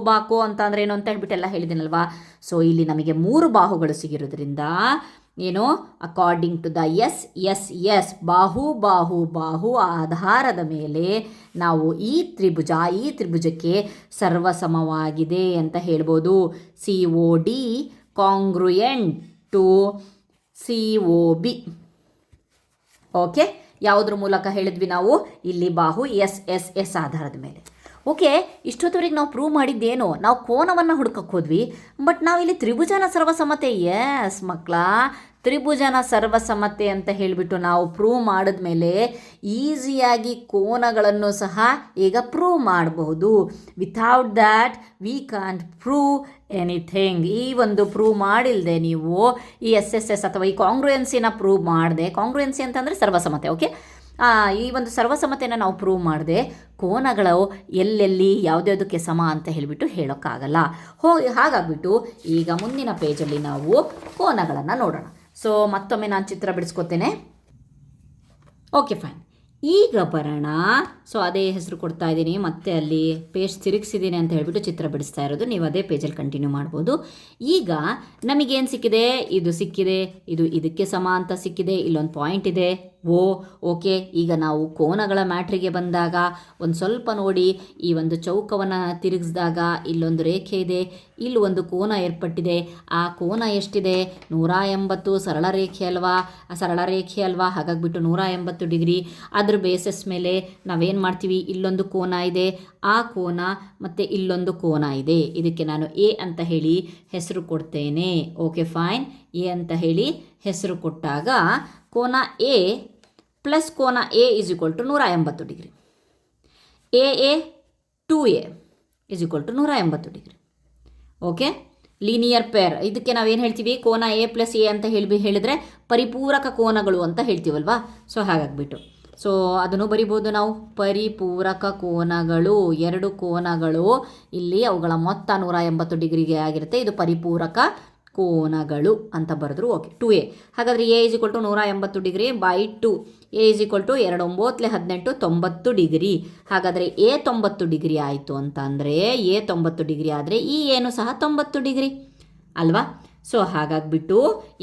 ಅಂತ ಅಂದ್ರೇನು ಅಂತ ಹೇಳ್ಬಿಟ್ಟೆಲ್ಲ ಹೇಳಿದ್ದೀನಲ್ವಾ. ಸೊ ಇಲ್ಲಿ ನಮಗೆ 3 ಬಾಹುಗಳು ಸಿಗಿರೋದ್ರಿಂದ ಏನು, ಅಕಾರ್ಡಿಂಗ್ ಟು ದ ಎಸ್ ಬಾಹು ಆಧಾರದ ಮೇಲೆ ನಾವು ಈ ತ್ರಿಭುಜಕ್ಕೆ ಸರ್ವಸಮವಾಗಿದೆ ಅಂತ ಹೇಳ್ಬೋದು. COD congruent to COB. Okay, ಯಾವುದ್ರ ಮೂಲಕ ಹೇಳಿದ್ವಿ ನಾವು? ಇಲ್ಲಿ ಬಾಹು ಎಸ್ ಆಧಾರದ ಮೇಲೆ. ಓಕೆ, ಇಷ್ಟೊತ್ತವರೆಗೆ ನಾವು ಪ್ರೂವ್ ಮಾಡಿದ್ದೇನು? ನಾವು ಕೋನವನ್ನು ಹುಡುಕಕ್ಕೆ ಹೋದ್ವಿ, ಬಟ್ ನಾವು ಇಲ್ಲಿ ತ್ರಿಭುಜನ ಸರ್ವಸಮತೆ, ಎಸ್ ಮಕ್ಕಳ, ತ್ರಿಭುಜನ ಸರ್ವಸಮತೆ ಅಂತ ಹೇಳಿಬಿಟ್ಟು ನಾವು ಪ್ರೂವ್ ಮಾಡಿದ್ಮೇಲೆ ಈಸಿಯಾಗಿ ಕೋನಗಳನ್ನು ಸಹ ಈಗ ಪ್ರೂವ್ ಮಾಡಬಹುದು. Without that we can't prove anything. ಈ ಒಂದು ಪ್ರೂವ್ ಮಾಡಿಲ್ಲದೆ ನೀವು ಈ SSS ಅಥವಾ ಈ ಕಾಂಗ್ರುಯೆನ್ಸಿನ ಪ್ರೂವ್ ಮಾಡಿದೆ. ಕಾಂಗ್ರುಯೆನ್ಸಿ ಅಂತಂದರೆ ಸರ್ವಸಮತೆ. ಓಕೆ, ಈ ಒಂದು ಸರ್ವಸಮತೆಯನ್ನು ನಾವು ಪ್ರೂವ್ ಮಾಡಿದೆ ಕೋನಗಳು ಎಲ್ಲೆಲ್ಲಿ ಯಾವುದ್ಯಾವುದಕ್ಕೆ ಸಮ ಅಂತ ಹೇಳಿಬಿಟ್ಟು ಹೇಳೋಕ್ಕಾಗಲ್ಲ. ಹಾಗಾಗ್ಬಿಟ್ಟು ಈಗ ಮುಂದಿನ ಪೇಜಲ್ಲಿ ನಾವು ಕೋನಗಳನ್ನು ನೋಡೋಣ. ಸೊ ಮತ್ತೊಮ್ಮೆ ನಾನು ಚಿತ್ರ ಬಿಡಿಸ್ಕೊತೇನೆ. Okay fine. ಈಗ ಬರೋಣ ಸೊ ಅದೇ ಹೆಸರು ಕೊಡ್ತಾ ಇದ್ದೀನಿ, ಮತ್ತೆ ಅಲ್ಲಿ ಪೇಜ್ ತಿರುಗಿಸಿದ್ದೀನಿ ಅಂತ ಹೇಳ್ಬಿಟ್ಟು ಚಿತ್ರ ಬಿಡಿಸ್ತಾ ಇರೋದು. ನೀವು ಅದೇ ಪೇಜಲ್ಲಿ ಕಂಟಿನ್ಯೂ ಮಾಡ್ಬೋದು. ಈಗ ನಮಗೇನು ಸಿಕ್ಕಿದೆ, ಇದು ಸಿಕ್ಕಿದೆ, ಇದು ಇದಕ್ಕೆ ಸಮ ಅಂತ ಸಿಕ್ಕಿದೆ, ಇಲ್ಲೊಂದು ಪಾಯಿಂಟ್ ಇದೆ. ಓಕೆ. ಈಗ ನಾವು ಕೋನಗಳ ಮ್ಯಾಟ್ರಿಗೆ ಬಂದಾಗ ಒಂದು ಸ್ವಲ್ಪ ನೋಡಿ, ಈ ಒಂದು ಚೌಕವನ್ನು ತಿರುಗಿಸಿದಾಗ ಇಲ್ಲೊಂದು ರೇಖೆ ಇದೆ, ಇಲ್ಲಿ ಒಂದು ಕೋನ ಏರ್ಪಟ್ಟಿದೆ. ಆ ಕೋನ ಎಷ್ಟಿದೆ? 180. ಸರಳ ರೇಖೆ ಅಲ್ವಾ, ಹಾಗಾಗಿಬಿಟ್ಟು 180 ಡಿಗ್ರಿ. ಅದ್ರ ಬೇಸಸ್ ಮೇಲೆ ನಾವೇನು ಮಾಡ್ತೀವಿ, ಇಲ್ಲೊಂದು ಕೋನ ಇದೆ, ಆ ಕೋನ ಮತ್ತು ಇಲ್ಲೊಂದು ಕೋನ ಇದೆ. ಇದಕ್ಕೆ ನಾನು ಎ ಅಂತ ಹೇಳಿ ಹೆಸರು ಕೊಡ್ತೇನೆ. Okay fine. ಎ ಅಂತ ಹೇಳಿ ಹೆಸರು ಕೊಟ್ಟಾಗ ಕೋನ ಎ ಪ್ಲಸ್ ಕೋನ A is equal to 180 degree. A 2a is equal to 180 degree. Okay, linear pair. ಇದಕ್ಕೆ ನಾವೇನು ಹೇಳ್ತೀವಿ, ಕೋನ ಎ ಪ್ಲಸ್ ಎ ಅಂತ ಹೇಳಿದ್ರೆ ಪರಿಪೂರಕ ಕೋನಗಳು ಅಂತ ಹೇಳ್ತೀವಲ್ವಾ. ಸೊ ಹಾಗಾಗ್ಬಿಟ್ಟು ಅದನ್ನು ಬರಿಬೋದು ನಾವು. ಪರಿಪೂರಕ ಕೋನಗಳು, ಎರಡು ಕೋನಗಳು ಇಲ್ಲಿ ಅವುಗಳ ಮೊತ್ತ 180 ಡಿಗ್ರಿಗೆ ಆಗಿರುತ್ತೆ. ಇದು ಪರಿಪೂರಕ ಕೋನಗಳು ಅಂತ ಬರೆದ್ರು. Okay, 2a. ಹಾಗಾದರೆ A is equal to 180 degree by 2. A is equal to 2 9 18 90 degree. ಹಾಗಾದರೆ ಎ 90 ಡಿಗ್ರಿ ಆಯಿತು ಅಂತ ಅಂದರೆ, ಎ 90 ಡಿಗ್ರಿ ಆದರೆ ಈ ಏನು ಸಹ 90 ಡಿಗ್ರಿ ಅಲ್ವಾ. ಸೊ ಹಾಗಾಗಿಬಿಟ್ಟು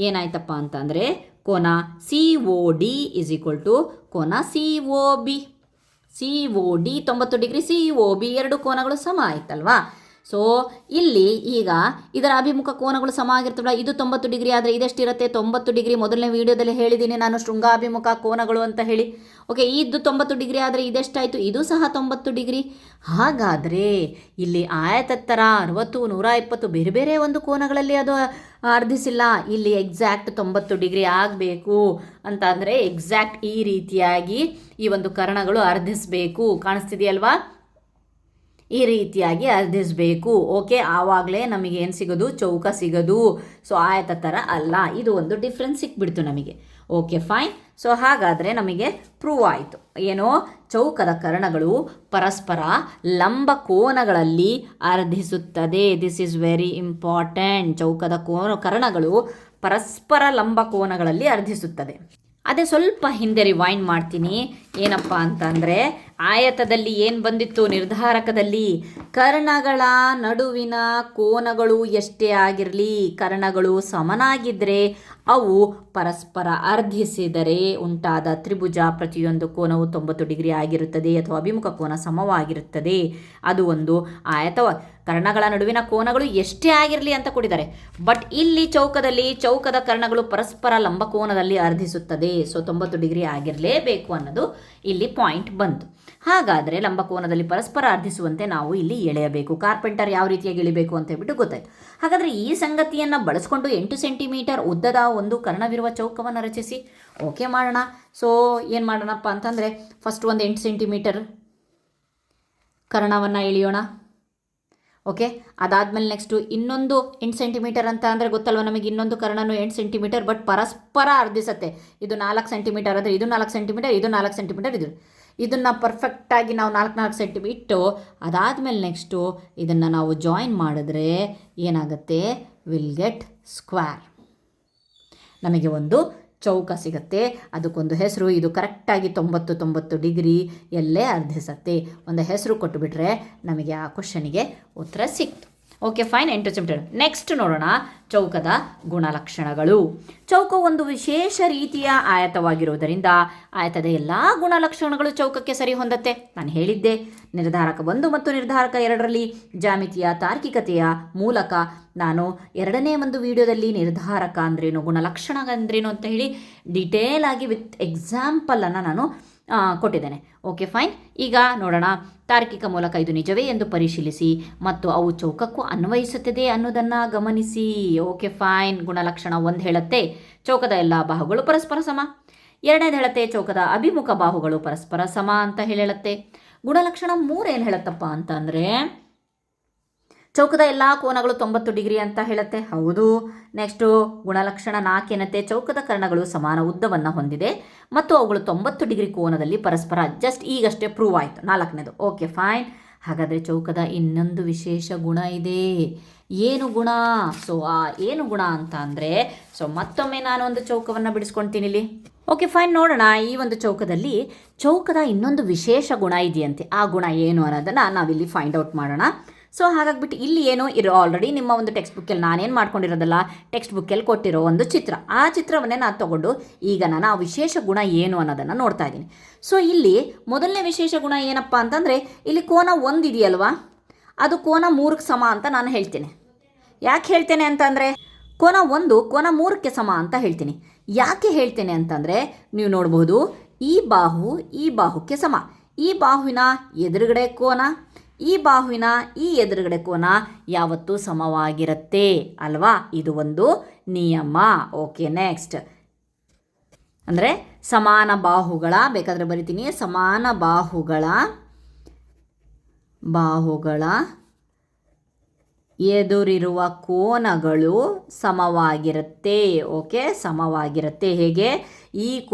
ಏನಾಯ್ತಪ್ಪ ಅಂತಂದರೆ ಕೋನ C O D is equal to ಕೋನ C O B. C O D 90 degree, C O B ಎರಡು ಕೋನಗಳು ಸಮ ಆಯ್ತಲ್ವಾ. ಸೊ ಇಲ್ಲಿ ಈಗ ಇದರ ಅಭಿಮುಖ ಕೋನಗಳು ಸಮ ಆಗಿರ್ತವಲ್ಲ. ಇದು 90 ಡಿಗ್ರಿ ಆದರೆ ಇದೆಷ್ಟಿರುತ್ತೆ? 90 ಡಿಗ್ರಿ. ಮೊದಲನೇ ವಿಡಿಯೋದಲ್ಲಿ ಹೇಳಿದ್ದೀನಿ ನಾನು ಶೃಂಗಾಭಿಮುಖ ಕೋನಗಳು ಅಂತ ಹೇಳಿ. ಓಕೆ, ಇದು 90 ಡಿಗ್ರಿ ಆದರೆ ಇದೆಷ್ಟಾಯಿತು? ಇದು ಸಹ 90 ಡಿಗ್ರಿ. ಹಾಗಾದರೆ ಇಲ್ಲಿ ಆಯತತ್ತರ 60 120 ಬೇರೆ ಬೇರೆ ಒಂದು ಕೋನಗಳಲ್ಲಿ ಅದು ಅರ್ಧಿಸಿಲ್ಲ. ಇಲ್ಲಿ ಎಕ್ಸಾಕ್ಟ್ 90 ಡಿಗ್ರಿ ಆಗಬೇಕು ಅಂತ ಅಂದರೆ ಎಕ್ಸಾಕ್ಟ್ ಈ ರೀತಿಯಾಗಿ ಈ ಒಂದು ಕರ್ಣಗಳು ಅರ್ಧಿಸಬೇಕು. ಕಾಣಿಸ್ತಿದೆಯಲ್ವಾ? ಈ ರೀತಿಯಾಗಿ ಅರ್ಧಿಸಬೇಕು. ಓಕೆ, ಆವಾಗಲೇ ನಮಗೆ ಏನು ಸಿಗೋದು? ಚೌಕ ಸಿಗೋದು. ಸೊ ಆಯತ ಥರ ಅಲ್ಲ. ಇದು ಒಂದು ಡಿಫ್ರೆನ್ಸ್ ಸಿಕ್ಬಿಡ್ತು ನಮಗೆ. Okay fine. ಸೊ ಹಾಗಾದರೆ ನಮಗೆ ಪ್ರೂವ್ ಆಯಿತು ಏನೋ, ಚೌಕದ ಕರ್ಣಗಳು ಪರಸ್ಪರ ಲಂಬ ಕೋನಗಳಲ್ಲಿ ಅರ್ಧಿಸುತ್ತದೆ. This is very important. ಚೌಕದ ಕರ್ಣಗಳು ಪರಸ್ಪರ ಲಂಬ ಕೋನಗಳಲ್ಲಿ ಅರ್ಧಿಸುತ್ತದೆ. ಅದೇ ಸ್ವಲ್ಪ ಹಿಂದೆ ರಿವೈಂಡ್ ಮಾಡ್ತೀನಿ. ಏನಪ್ಪ ಅಂತಂದರೆ ಆಯತದಲ್ಲಿ ಏನು ಬಂದಿತ್ತು? ನಿರ್ಧಾರಕದಲ್ಲಿ ಕರ್ಣಗಳ ನಡುವಿನ ಕೋನಗಳು ಎಷ್ಟೇ ಆಗಿರಲಿ, ಕರ್ಣಗಳು ಸಮನಾಗಿದ್ದರೆ ಅವು ಪರಸ್ಪರ ಅರ್ಧಿಸಿದರೆ ಉಂಟಾದ ತ್ರಿಭುಜ ಪ್ರತಿಯೊಂದು ಕೋನವು 90 ಡಿಗ್ರಿ ಆಗಿರುತ್ತದೆ ಅಥವಾ ಅಭಿಮುಖ ಕೋನ ಸಮವಾಗಿರುತ್ತದೆ. ಅದು ಒಂದು ಆಯತ. ಕರ್ಣಗಳ ನಡುವಿನ ಕೋನಗಳು ಎಷ್ಟೇ ಆಗಿರಲಿ ಅಂತ ಕೊಟ್ಟಿದ್ದಾರೆ. ಬಟ್ ಇಲ್ಲಿ ಚೌಕದ ಕರ್ಣಗಳು ಪರಸ್ಪರ ಲಂಬಕೋನದಲ್ಲಿ ಅರ್ಧಿಸುತ್ತದೆ. ಸೊ 90 ಡಿಗ್ರಿ ಆಗಿರಲೇಬೇಕು ಅನ್ನೋದು ಇಲ್ಲಿ ಪಾಯಿಂಟ್ ಬಂತು. ಹಾಗಾದರೆ ಲಂಬಕೋನದಲ್ಲಿ ಪರಸ್ಪರ ಅರ್ಧಿಸುವಂತೆ ನಾವು ಇಲ್ಲಿ ಎಳೆಯಬೇಕು. ಕಾರ್ಪೆಂಟರ್ ಯಾವ ರೀತಿಯಾಗಿ ಎಳಿಬೇಕು ಅಂತ ಹೇಳ್ಬಿಟ್ಟು ಗೊತ್ತಾಯ್ತು. ಹಾಗಾದರೆ ಈ ಸಂಗತಿಯನ್ನು ಬಳಸ್ಕೊಂಡು 8 ಸೆಂಟಿಮೀಟರ್ ಉದ್ದದ ಒಂದು ಕರ್ಣವಿರುವ ಚೌಕವನ್ನು ರಚಿಸಿ. ಓಕೆ ಮಾಡೋಣ. ಸೊ ಏನು ಮಾಡೋಣಪ್ಪ ಅಂತಂದರೆ ಫಸ್ಟ್ ಒಂದು 8 ಸೆಂಟಿಮೀಟರ್ ಕರ್ಣವನ್ನು ಎಳೆಯೋಣ. ಓಕೆ, ಅದಾದಮೇಲೆ ನೆಕ್ಸ್ಟು ಇನ್ನೊಂದು 8 ಸೆಂಟಿಮೀಟರ್ ಅಂತ ಅಂದರೆ ಗೊತ್ತಲ್ವ ನಮಗೆ, ಇನ್ನೊಂದು ಕರ್ಣನು 8 ಸೆಂಟಿಮೀಟರ್ ಬಟ್ ಪರಸ್ಪರ ಅರ್ಧಿಸತ್ತೆ. ಇದು 4 ಸೆಂಟಿಮೀಟರ್ ಆದರೆ ಇದು 4 ಸೆಂಟಿಮೀಟರ್, ಇದು 4 ಸೆಂಟಿಮೀಟರ್, ಇದನ್ನು ಪರ್ಫೆಕ್ಟಾಗಿ ನಾವು 4 ಸೆಂಟಿಮೀಟರ್ ಇಟ್ಟು ಅದಾದಮೇಲೆ ನೆಕ್ಸ್ಟು ಇದನ್ನು ನಾವು ಜಾಯಿನ್ ಮಾಡಿದ್ರೆ ಏನಾಗುತ್ತೆ? Will get square. ನಮಗೆ ಒಂದು ಚೌಕ ಸಿಗುತ್ತೆ. ಅದಕ್ಕೊಂದು ಹೆಸರು. ಇದು ಕರೆಕ್ಟಾಗಿ 90 ಡಿಗ್ರಿ ಎಲ್ಲೇ ಅರ್ಧಿಸತ್ತೆ. ಒಂದು ಹೆಸರು ಕೊಟ್ಟುಬಿಟ್ರೆ ನಮಗೆ ಆ ಕ್ವಶನಿಗೆ ಉತ್ತರ ಸಿಕ್ತು. Okay fine. 8 ಸೆಂಟಿಮೀಟರ್. ನೆಕ್ಸ್ಟ್ ನೋಡೋಣ ಚೌಕದ ಗುಣಲಕ್ಷಣಗಳು. ಚೌಕ ಒಂದು ವಿಶೇಷ ರೀತಿಯ ಆಯತವಾಗಿರುವುದರಿಂದ ಆಯತದ ಎಲ್ಲ ಗುಣಲಕ್ಷಣಗಳು ಚೌಕಕ್ಕೆ ಸರಿ ಹೊಂದತ್ತೆ. ನಾನು ಹೇಳಿದ್ದೆ ನಿರ್ಧಾರಕ 1 ಮತ್ತು ನಿರ್ಧಾರಕ 2ರಲ್ಲಿ ಜಾಮಿತಿಯ ತಾರ್ಕಿಕತೆಯ ಮೂಲಕ ನಾನು 2ನೇ ಒಂದು ವಿಡಿಯೋದಲ್ಲಿ ನಿರ್ಧಾರಕ ಅಂದ್ರೇನು, ಗುಣಲಕ್ಷಣ ಅಂದ್ರೇನು ಅಂತ ಹೇಳಿ ಡಿಟೇಲ್ ಆಗಿ ವಿತ್ ಎಕ್ಸಾಂಪಲನ್ನು ನಾನು ಕೊಟ್ಟಿದ್ದೇನೆ. Okay fine. ಈಗ ನೋಡೋಣ ತಾರ್ಕಿಕ ಮೂಲಕ ಇದು ನಿಜವೇ ಎಂದು ಪರಿಶೀಲಿಸಿ ಮತ್ತು ಅವು ಚೌಕಕ್ಕೂ ಅನ್ವಯಿಸುತ್ತದೆ ಅನ್ನೋದನ್ನು ಗಮನಿಸಿ. Okay fine. ಗುಣಲಕ್ಷಣ 1 ಹೇಳುತ್ತೆ ಚೌಕದ ಎಲ್ಲ ಬಾಹುಗಳು ಪರಸ್ಪರ ಸಮ. 2ನೇದು ಹೇಳುತ್ತೆ ಚೌಕದ ಅಭಿಮುಖ ಬಾಹುಗಳು ಪರಸ್ಪರ ಸಮ ಅಂತ ಹೇಳುತ್ತೆ. ಗುಣಲಕ್ಷಣ 3 ಏನು ಹೇಳುತ್ತಪ್ಪ ಅಂತಂದರೆ ಚೌಕದ ಎಲ್ಲ ಕೋನಗಳು 90 ಡಿಗ್ರಿ ಅಂತ ಹೇಳುತ್ತೆ. ಹೌದು. ನೆಕ್ಸ್ಟು ಗುಣಲಕ್ಷಣ 4 ಏನತ್ತೆ? ಚೌಕದ ಕರ್ಣಗಳು ಸಮಾನ ಉದ್ದವನ್ನು ಹೊಂದಿದೆ ಮತ್ತು ಅವುಗಳು 90 ಡಿಗ್ರಿ ಕೋನದಲ್ಲಿ ಪರಸ್ಪರ ಜಸ್ಟ್ ಈಗಷ್ಟೇ ಪ್ರೂವ್ ಆಯಿತು. 4ನೇದು. Okay fine. ಹಾಗಾದರೆ ಚೌಕದ ಇನ್ನೊಂದು ವಿಶೇಷ ಗುಣ ಇದೆ. ಏನು ಗುಣ? ಸೊ ಆ ಏನು ಗುಣ ಅಂತ ಅಂದರೆ, ಸೊ ಮತ್ತೊಮ್ಮೆ ನಾನು ಒಂದು ಚೌಕವನ್ನು ಬಿಡಿಸ್ಕೊಳ್ತೀನಿ ಇಲ್ಲಿ. ಓಕೆ ಫೈನ್, ನೋಡೋಣ. ಈ ಒಂದು ಚೌಕದ ಇನ್ನೊಂದು ವಿಶೇಷ ಗುಣ ಇದೆಯಂತೆ. ಆ ಗುಣ ಏನು ಅನ್ನೋದನ್ನು ನಾವಿಲ್ಲಿ ಫೈಂಡ್ ಔಟ್ ಮಾಡೋಣ. ಸೊ ಹಾಗಾಗ್ಬಿಟ್ಟು ಇಲ್ಲಿ ಏನು ಆಲ್ರೆಡಿ ನಿಮ್ಮ ಒಂದು ಟೆಕ್ಸ್ಟ್ ಬುಕ್ಕಲ್ಲಿ ನಾನೇನು ಮಾಡ್ಕೊಂಡಿರೋದಲ್ಲ, ಟೆಕ್ಸ್ಟ್ ಬುಕ್ಕಲ್ಲಿ ಕೊಟ್ಟಿರೋ ಒಂದು ಚಿತ್ರ, ಆ ಚಿತ್ರವನ್ನೇ ನಾನು ತೊಗೊಂಡು ಈಗ ನಾನು ಆ ವಿಶೇಷ ಗುಣ ಏನು ಅನ್ನೋದನ್ನು ನೋಡ್ತಾ ಇದ್ದೀನಿ. ಸೊ ಇಲ್ಲಿ ಮೊದಲನೇ ವಿಶೇಷ ಗುಣ ಏನಪ್ಪ ಅಂತಂದರೆ, ಇಲ್ಲಿ ಕೋನ 1 ಇದೆಯಲ್ವಾ, ಅದು ಕೋನ 3ಕ್ಕೆ ಸಮ ಅಂತ ನಾನು ಹೇಳ್ತೇನೆ. ಯಾಕೆ ಹೇಳ್ತೇನೆ ಅಂತಂದರೆ, ಕೋನ 1 ಕೋನ 3ಕ್ಕೆ ಸಮ ಅಂತ ಹೇಳ್ತೀನಿ. ಯಾಕೆ ಹೇಳ್ತೇನೆ ಅಂತಂದರೆ, ನೀವು ನೋಡ್ಬೋದು ಈ ಬಾಹುಕ್ಕೆ ಸಮ. ಈ ಬಾಹುವಿನ ಎದುರುಗಡೆ ಕೋನ, ಈ ಬಾಹುವಿನ ಈ ಎದುರುಗಡೆ ಕೋನ ಯಾವತ್ತೂ ಸಮವಾಗಿರುತ್ತೆ ಅಲ್ವಾ? ಇದು ಒಂದು ನಿಯಮ. ಓಕೆ, ನೆಕ್ಸ್ಟ್ ಅಂದರೆ ಸಮಾನ ಬಾಹುಗಳ, ಬೇಕಾದರೆ ಬರಿತೀನಿ, ಸಮಾನ ಬಾಹುಗಳ ಎದುರಿರುವ ಕೋನಗಳು ಸಮವಾಗಿರುತ್ತೆ. ಓಕೆ, ಸಮವಾಗಿರುತ್ತೆ. ಹೇಗೆ? ಈ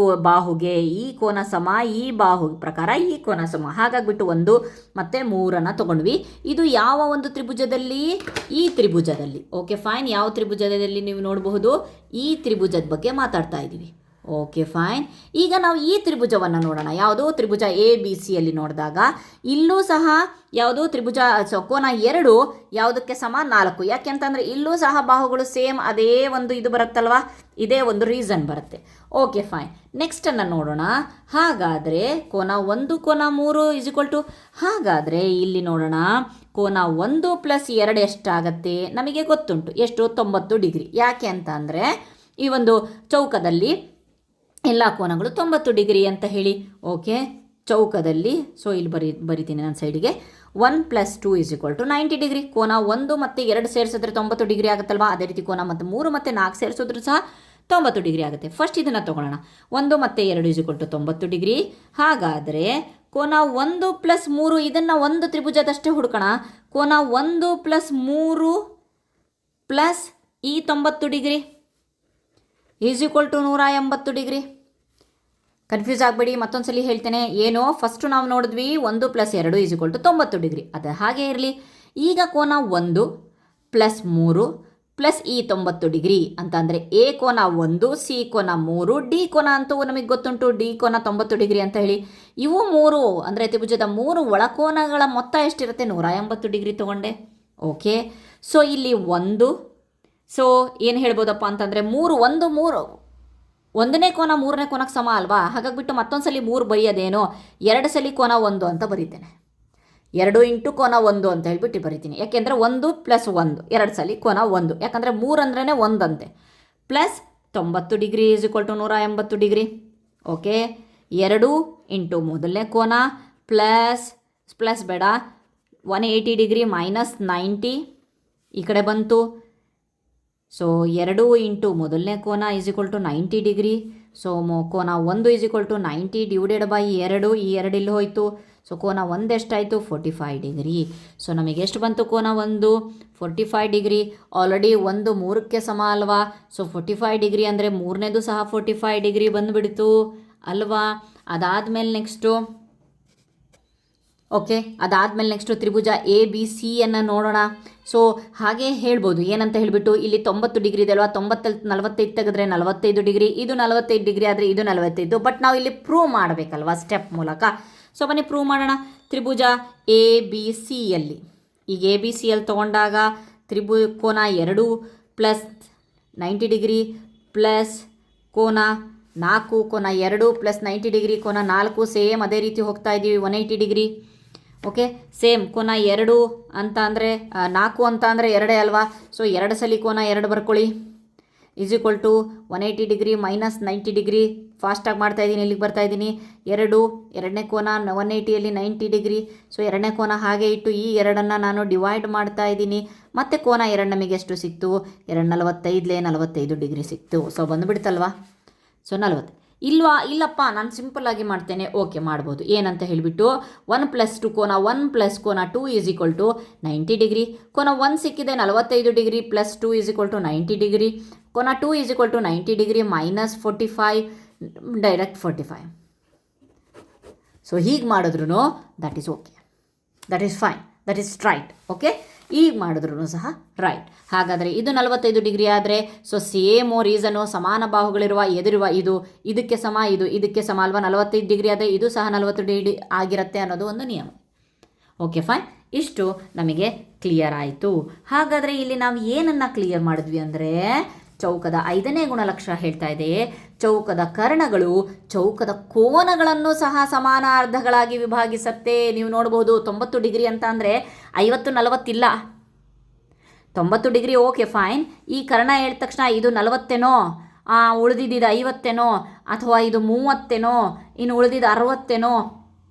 ಬಾಹುಗೆ ಈ ಕೋನ ಸಮ, ಈ ಬಾಹು ಪ್ರಕಾರ ಈ ಕೋನ ಸಮ. ಹಾಗಾಗ್ಬಿಟ್ಟು 1 ಮತ್ತು 3 ತೊಗೊಂಡ್ವಿ. ಇದು ಯಾವ ಒಂದು ತ್ರಿಭುಜದಲ್ಲಿ? ಈ ತ್ರಿಭುಜದಲ್ಲಿ. ಓಕೆ ಫೈನ್, ಯಾವ ತ್ರಿಭುಜದಲ್ಲಿ ನೀವು ನೋಡಬಹುದು? ಈ ತ್ರಿಭುಜದ ಬಗ್ಗೆ ಮಾತಾಡ್ತಾ ಇದ್ದೀವಿ. ಓಕೆ ಫೈನ್, ಈಗ ನಾವು ಈ ತ್ರಿಭುಜವನ್ನು ನೋಡೋಣ. ಯಾವುದು? ತ್ರಿಭುಜ ABC ಯಲ್ಲಿ ನೋಡಿದಾಗ ಇಲ್ಲೂ ಸಹ ಯಾವುದು ತ್ರಿಭುಜ ಕೋನ 2 ಯಾವುದಕ್ಕೆ ಸಮ? 4. ಯಾಕೆ ಅಂತಂದರೆ ಇಲ್ಲೂ ಸಹ ಬಾಹುಗಳು ಸೇಮ್ ಅದೇ ಒಂದು ಇದು ಬರುತ್ತಲ್ವಾ, ಇದೇ ಒಂದು ರೀಸನ್ ಬರುತ್ತೆ. ಓಕೆ ಫೈನ್, ನೆಕ್ಸ್ಟನ್ನು ನೋಡೋಣ. ಹಾಗಾದರೆ ಕೋನ 1 ಕೋನ 3 ಹಾಗಾದರೆ ಇಲ್ಲಿ ನೋಡೋಣ, ಕೋನ 1 + 2 ಎಷ್ಟಾಗತ್ತೆ? ನಮಗೆ ಗೊತ್ತುಂಟು. ಎಷ್ಟು? 90 ಡಿಗ್ರಿ. ಯಾಕೆ ಅಂತ ಅಂದರೆ ಈ ಒಂದು ಚೌಕದಲ್ಲಿ ಎಲ್ಲ ಕೋನಗಳು 90 ಡಿಗ್ರಿ ಅಂತ ಹೇಳಿ. ಓಕೆ, ಚೌಕದಲ್ಲಿ ಸೊ ಇಲ್ಲಿ ಬರಿತೀನಿ ನಾನು ಸೈಡಿಗೆ. 1 + 2 = 90 ಡಿಗ್ರಿ. ಕೋನ 1 ಮತ್ತು 2 ಸೇರಿಸಿದ್ರೆ 90 ಡಿಗ್ರಿ ಆಗುತ್ತಲ್ವಾ? ಅದೇ ರೀತಿ ಕೋನ ಮತ್ತು 3 ಮತ್ತು 4 ಸೇರಿಸಿದ್ರು ಸಹ 90 ಡಿಗ್ರಿ ಆಗುತ್ತೆ. ಫಸ್ಟ್ ಇದನ್ನು ತೊಗೊಳ್ಳೋಣ. 1 ಮತ್ತು 2 = 90 ಡಿಗ್ರಿ. ಹಾಗಾದರೆ ಕೋನ 1 + 3 ಇದನ್ನು ಒಂದು ತ್ರಿಭುಜದಷ್ಟೇ ಹುಡ್ಕೋಣ. ಕೋನ 1 + 3 ಪ್ಲಸ್ ಈ 90 ಡಿಗ್ರಿ = 180 ಡಿಗ್ರಿ. ಕನ್ಫ್ಯೂಸ್ ಆಗಬೇಡಿ, ಮತ್ತೊಂದು ಸಲ ಹೇಳ್ತೇನೆ. ಏನು? ಫಸ್ಟು ನಾವು ನೋಡಿದ್ವಿ 1 + 2 = 90 ಡಿಗ್ರಿ. ಅದು ಹಾಗೆ ಇರಲಿ. ಈಗ ಕೋನ 1 + 3 ಪ್ಲಸ್ ಈ 90 ಡಿಗ್ರಿ ಅಂತ ಅಂದರೆ ಎ ಕೋನ 1, ಸಿ ಕೋನ 3, ಡಿ ಕೋನ ಅಂತೂ ನಮಗೆ ಗೊತ್ತುಂಟು, ಡಿ ಕೋನ 90 ಡಿಗ್ರಿ ಅಂತ ಹೇಳಿ. ಇವು 3 ಅಂದರೆ ತ್ರಿಭುಜದ 3 ಒಳಕೋನಗಳ ಮೊತ್ತ ಎಷ್ಟಿರುತ್ತೆ? 180 ಡಿಗ್ರಿ ತೊಗೊಂಡೆ. ಓಕೆ, ಸೊ ಇಲ್ಲಿ 1, ಸೊ ಏನು ಹೇಳ್ಬೋದಪ್ಪ ಅಂತಂದರೆ 3 ಒಂದನೇ ಕೋನ 3ನೇ ಕೋನಕ್ಕೆ ಸಮ ಅಲ್ವಾ? ಹಾಗಾಗಿಬಿಟ್ಟು ಮತ್ತೊಂದು ಸಲ 3 ಬರೆಯೋದೇನೋ, 2 ಸಲ ಕೋನ 1 ಅಂತ ಬರೀತೇನೆ. 2 × ಕೋನ 1 ಅಂತ ಹೇಳ್ಬಿಟ್ಟು ಬರಿತೀನಿ. ಯಾಕೆಂದರೆ 1 + 1 2 ಸಲ ಕೋನ 1, ಯಾಕಂದರೆ 3 ಅಂದ್ರೇ 1 ಅಂತೆ. Plus 90 degree = 180 degree. ಓಕೆ, 2 × ಮೊದಲನೇ ಕೋನ ಪ್ಲಸ್ ಬೇಡ 180 ಡಿಗ್ರಿ -90 ಈ ಕಡೆ ಬಂತು. ಸೊ 2 × ಮೊದಲನೇ ಕೋನ = 90 ಡಿಗ್ರಿ. ಸೊ ಕೋನ 1 = 90 / 2, ಈ 2 ಇಲ್ಲಿ ಹೋಯಿತು. ಸೊ ಕೋನ 1 ಎಷ್ಟಾಯಿತು? 45 ಡಿಗ್ರಿ. ಸೊ ನಮಗೆ ಎಷ್ಟು ಬಂತು? ಕೋನ 1 45 ಡಿಗ್ರಿ. ಆಲ್ರೆಡಿ 1 3ಕ್ಕೆ ಸಮ ಅಲ್ವಾ? ಸೊ 45 ಡಿಗ್ರಿ ಅಂದರೆ 3ನೇದು ಸಹ 45 ಡಿಗ್ರಿ ಬಂದುಬಿಡ್ತು ಅಲ್ವಾ? ಅದಾದಮೇಲೆ ನೆಕ್ಸ್ಟು ತ್ರಿಭುಜ ABC ಅನ್ನು ನೋಡೋಣ. ಸೊ ಹಾಗೆ ಹೇಳ್ಬೋದು, ಏನಂತ ಹೇಳಿಬಿಟ್ಟು ಇಲ್ಲಿ 90 ಡಿಗ್ರಿ ಇದೆ ಅಲ್ವಾ? 90ಲ್ಲಿ 45 ತೆಗೆದ್ರೆ 45 ಡಿಗ್ರಿ, ಇದು 45 ಡಿಗ್ರಿ ಆದರೆ ಇದು 45. ಬಟ್ ನಾವು ಇಲ್ಲಿ ಪ್ರೂವ್ ಮಾಡಬೇಕಲ್ವಾ ಸ್ಟೆಪ್ ಮೂಲಕ. ಸೊ ಬನ್ನಿ ಪ್ರೂವ್ ಮಾಡೋಣ. ತ್ರಿಭುಜ ABCಯಲ್ಲಿ ಈಗ ABCಯಲ್ಲಿ ತೊಗೊಂಡಾಗ ಕೋನ 2 + 90 ಡಿಗ್ರಿ ಪ್ಲಸ್ ಕೋನ 4, ಕೋನ 2 + 90 ಡಿಗ್ರಿ, ಕೋನ 4 ಸೇಮ್ ಅದೇ ರೀತಿ ಹೋಗ್ತಾ ಇದ್ದೀವಿ 180 ಡಿಗ್ರಿ. ಓಕೆ, ಸೇಮ್ ಕೋನ 2 ಅಂತ ಅಂದರೆ 4 ಅಂತ ಅಂದರೆ 2 ಅಲ್ವಾ? ಸೊ 2 ಸಲ ಕೋನ 2 ಬರ್ಕೊಳ್ಳಿ = 180 ಡಿಗ್ರಿ -90 ಡಿಗ್ರಿ. ಫಾಸ್ಟಾಗಿ ಮಾಡ್ತಾಯಿದ್ದೀನಿ, ಇಲ್ಲಿಗೆ ಬರ್ತಾಯಿದ್ದೀನಿ. 2ನೇ ಕೋನ 180ಯಲ್ಲಿ 90 ಡಿಗ್ರಿ. ಸೊ 2ನೇ ಕೋನ ಹಾಗೆ ಇಟ್ಟು ಈ 2ಅನ್ನು ನಾನು ಡಿವೈಡ್ ಮಾಡ್ತಾ ಇದ್ದೀನಿ. ಮತ್ತು ಕೋನ 2 ನಮಗೆ ಎಷ್ಟು ಸಿಕ್ತು? 2 45 ಡಿಗ್ರಿ ಸಿಕ್ತು. ಸೊ ಬಂದುಬಿಡ್ತಲ್ವಾ? ಸೊ 40. ಇಲ್ಲಪ್ಪ ನಾನು ಸಿಂಪಲ್ಲಾಗಿ ಮಾಡ್ತೇನೆ. ಓಕೆ, ಮಾಡ್ಬೋದು. ಏನಂತ ಹೇಳಿಬಿಟ್ಟು 1 + 2 ಕೋನ 1 + ಕೋನ 2 = 90 ಡಿಗ್ರಿ. ಕೋನ 1 ಸಿಕ್ಕಿದೆ 45 ಡಿಗ್ರಿ ಪ್ಲಸ್ 2 = 90 ಡಿಗ್ರಿ. ಕೋನ 2 = 90 ಡಿಗ್ರಿ -45 ಡೈರೆಕ್ಟ್ 45. ಸೊ ಹೀಗೆ ಮಾಡಿದ್ರು that is okay. That is fine, that is right. Okay, ಈಗ ಮಾಡಿದ್ರೂ ಸಹ ರೈಟ್. ಹಾಗಾದರೆ ಇದು 45 ಡಿಗ್ರಿ ಆದರೆ ಸೊ ಸೇಮು ರೀಸನು, ಸಮಾನ ಬಾಹುಗಳಿರುವ ಎದುರುವ ಇದಕ್ಕೆ ಸಮ, ಇದಕ್ಕೆ ಸಮ ಅಲ್ವಾ. 45 ಡಿಗ್ರಿ ಆದರೆ ಇದು ಸಹ 40 ಡಿಗ್ರಿ ಆಗಿರುತ್ತೆ ಅನ್ನೋದು ಒಂದು ನಿಯಮ. ಓಕೆ ಫೈನ್, ಇಷ್ಟು ನಮಗೆ ಕ್ಲಿಯರ್ ಆಯಿತು. ಹಾಗಾದರೆ ಇಲ್ಲಿ ನಾವು ಏನನ್ನು ಕ್ಲಿಯರ್ ಮಾಡಿದ್ವಿ ಅಂದರೆ ಚೌಕದ 5ನೇ ಗುಣಲಕ್ಷ ಹೇಳ್ತಾ ಇದೆ, ಚೌಕದ ಕರ್ಣಗಳು ಚೌಕದ ಕೋನಗಳನ್ನು ಸಹ ಸಮಾನ ಅರ್ಧಗಳಾಗಿ ವಿಭಾಗಿಸುತ್ತೆ. ನೀವು ನೋಡ್ಬೋದು 90 ಡಿಗ್ರಿ ಅಂತ ಅಂದರೆ 50 40 ಇಲ್ಲ, 90 ಡಿಗ್ರಿ ಓಕೆ ಫೈನ್. ಈ ಕರ್ಣ ಹೇಳಿದ ತಕ್ಷಣ ಇದು 40ಏನೋ, ಉಳಿದಿದ್ದು 50ಏನೋ, ಅಥವಾ ಇದು 30ಏನೋ, ಇನ್ನು ಉಳಿದಿದ್ದು 60ಏನೋ.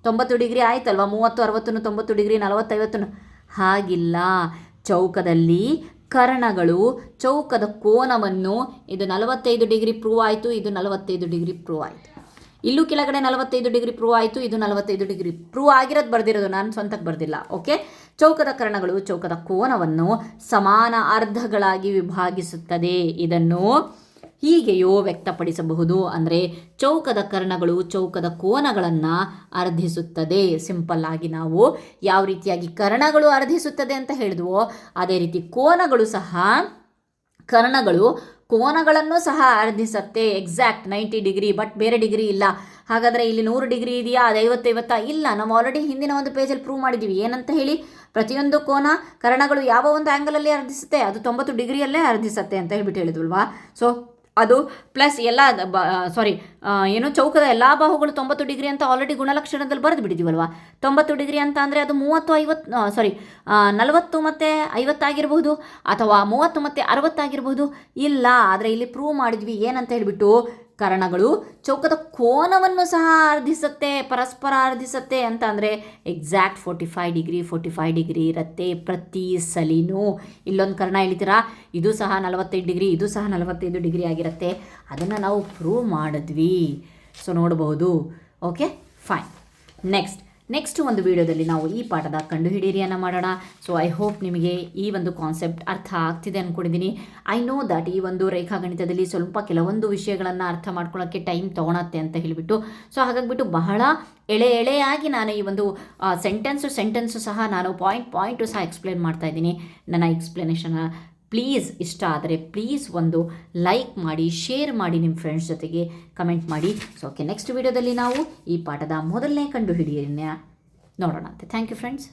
90 ಡಿಗ್ರಿ ಆಯ್ತಲ್ವ, 30 60 90 ಡಿಗ್ರಿ 40 50. ಹಾಗಿಲ್ಲ, ಚೌಕದಲ್ಲಿ ಕರ್ಣಗಳು ಚೌಕದ ಕೋನವನ್ನು, ಇದು 45 ಡಿಗ್ರಿ ಪ್ರೂವ್ ಆಯಿತು, ಇದು 45 ಡಿಗ್ರಿ ಪ್ರೂವ್ ಆಯಿತು, ಇಲ್ಲೂ ಕೆಳಗಡೆ 45 ಡಿಗ್ರಿ ಪ್ರೂವ್ ಆಯಿತು, ಇದು 45 ಡಿಗ್ರಿ ಪ್ರೂವ್ ಆಗಿರೋದು ಬರ್ದಿರೋದು, ನಾನು ಸ್ವಂತಕ್ಕೆ ಬರ್ದಿಲ್ಲ. ಓಕೆ, ಚೌಕದ ಕರ್ಣಗಳು ಚೌಕದ ಕೋನವನ್ನು ಸಮಾನ ಅರ್ಧಗಳಾಗಿ ವಿಭಾಗಿಸುತ್ತದೆ. ಇದನ್ನು ಹೀಗೆಯೋ ವ್ಯಕ್ತಪಡಿಸಬಹುದು, ಅಂದರೆ ಚೌಕದ ಕರ್ಣಗಳು ಚೌಕದ ಕೋನಗಳನ್ನು ಅರ್ಧಿಸುತ್ತದೆ. ಸಿಂಪಲ್ ಆಗಿ ನಾವು ಯಾವ ರೀತಿಯಾಗಿ ಕರ್ಣಗಳು ಅರ್ಧಿಸುತ್ತದೆ ಅಂತ ಹೇಳಿದ್ವೋ ಅದೇ ರೀತಿ ಕರ್ಣಗಳು ಕೋನಗಳನ್ನು ಸಹ ಅರ್ಧಿಸುತ್ತೆ. ಎಕ್ಸಾಕ್ಟ್ 90 ಡಿಗ್ರಿ, ಬಟ್ ಬೇರೆ ಡಿಗ್ರಿ ಇಲ್ಲ. ಹಾಗಾದರೆ ಇಲ್ಲಿ 100 ಡಿಗ್ರಿ ಇದೆಯಾ, ಅದು 50 ಇಲ್ಲ. ನಾವು ಆಲ್ರೆಡಿ ಹಿಂದಿನ ಒಂದು ಪೇಜಲ್ಲಿ ಪ್ರೂವ್ ಮಾಡಿದ್ದೀವಿ. ಏನಂತ ಹೇಳಿ, ಪ್ರತಿಯೊಂದು ಕೋನ ಕರ್ಣಗಳು ಯಾವ ಒಂದು ಆ್ಯಂಗಲಲ್ಲಿ ಅರ್ಧಿಸುತ್ತೆ, ಅದು 90 ಡಿಗ್ರಿಯಲ್ಲೇ ಅರ್ಧಿಸುತ್ತೆ ಅಂತ ಹೇಳ್ಬಿಟ್ಟು ಹೇಳಿದ್ವಲ್ವಾ. ಸೊ ಅದು ಪ್ಲಸ್ ಎಲ್ಲ ಚೌಕದ ಎಲ್ಲ ಬಾಹುಗಳು 90 ಡಿಗ್ರಿ ಅಂತ ಆಲ್ರೆಡಿ ಗುಣಲಕ್ಷಣದಲ್ಲಿ ಬರೆದು ಬಿಟ್ಟಿದ್ದೀವಲ್ವಾ. 90 ಡಿಗ್ರಿ ಅಂತ ಅಂದರೆ ಅದು 40 ಮತ್ತು 50 ಆಗಿರಬಹುದು, ಅಥವಾ 30 ಮತ್ತು 60 ಆಗಿರಬಹುದು. ಇಲ್ಲ, ಆದರೆ ಇಲ್ಲಿ ಪ್ರೂವ್ ಮಾಡಿದ್ವಿ ಏನಂತ ಹೇಳಿಬಿಟ್ಟು, ಕರ್ಣಗಳು ಚೌಕದ ಕೋನವನ್ನು ಸಹ ಅರ್ಧಿಸುತ್ತೆ, ಪರಸ್ಪರ ಅರ್ಧಿಸುತ್ತೆ ಅಂತ ಅಂದರೆ ಎಕ್ಸಾಕ್ಟ್ 45 ಡಿಗ್ರಿ ಇರುತ್ತೆ ಪ್ರತಿ ಸಲಿನೂ. ಇಲ್ಲೊಂದು ಕರ್ಣ ಹೇಳ್ತೀರಾ, ಇದು ಸಹ 45 ಡಿಗ್ರಿ, ಇದು ಸಹ 45 ಡಿಗ್ರಿ ಆಗಿರುತ್ತೆ. ಅದನ್ನು ನಾವು ಪ್ರೂವ್ ಮಾಡಿದ್ವಿ. ಸೊ ನೋಡಬಹುದು. Okay fine. ನೆಕ್ಸ್ಟ್ ಒಂದು ವಿಡಿಯೋದಲ್ಲಿ ನಾವು ಈ ಪಾಠದ ಕಂಡುಹಿಡಿಯರಿಯನ್ನು ಮಾಡೋಣ. ಸೊ ಐ ಹೋಪ್ ನಿಮಗೆ ಈ ಒಂದು ಕಾನ್ಸೆಪ್ಟ್ ಅರ್ಥ ಆಗ್ತಿದೆ ಅಂದ್ಕೊಂಡಿದ್ದೀನಿ. ಐ ನೋ ದ್ಯಾಟ್ ಈ ಒಂದು ರೇಖಾಗಣಿತದಲ್ಲಿ ಸ್ವಲ್ಪ ಕೆಲವೊಂದು ವಿಷಯಗಳನ್ನು ಅರ್ಥ ಮಾಡ್ಕೊಳ್ಳೋಕ್ಕೆ ಟೈಮ್ ತೊಗೊಳತ್ತೆ ಅಂತ ಹೇಳಿಬಿಟ್ಟು, ಸೊ ಹಾಗಾಗಿಬಿಟ್ಟು ಬಹಳ ಎಳೆಯಾಗಿ ನಾನು ಈ ಒಂದು ಸೆಂಟೆನ್ಸು ಸಹ ನಾನು ಪಾಯಿಂಟು ಸಹ ಎಕ್ಸ್ಪ್ಲೇನ್ ಮಾಡ್ತಾ ಇದ್ದೀನಿ. ನನ್ನ ಎಕ್ಸ್ಪ್ಲನೇಷನ್ ಪ್ಲೀಸ್ ಇಷ್ಟ ಆದರೆ ಪ್ಲೀಸ್ ಒಂದು ಲೈಕ್ ಮಾಡಿ, ಶೇರ್ ಮಾಡಿ, ನಿಮ್ಮ ಫ್ರೆಂಡ್ಸ್ ಜೊತೆಗೆ ಕಮೆಂಟ್ ಮಾಡಿ. ಸೊ ಓಕೆ, ನೆಕ್ಸ್ಟ್ ವಿಡಿಯೋದಲ್ಲಿ ನಾವು ಈ ಪಾಠದ ಮೊದಲನೇ ಕಂಡುಹಿಡಿಯನ್ನ ನೋಡೋಣ ಅಂತೆ. Thank you friends.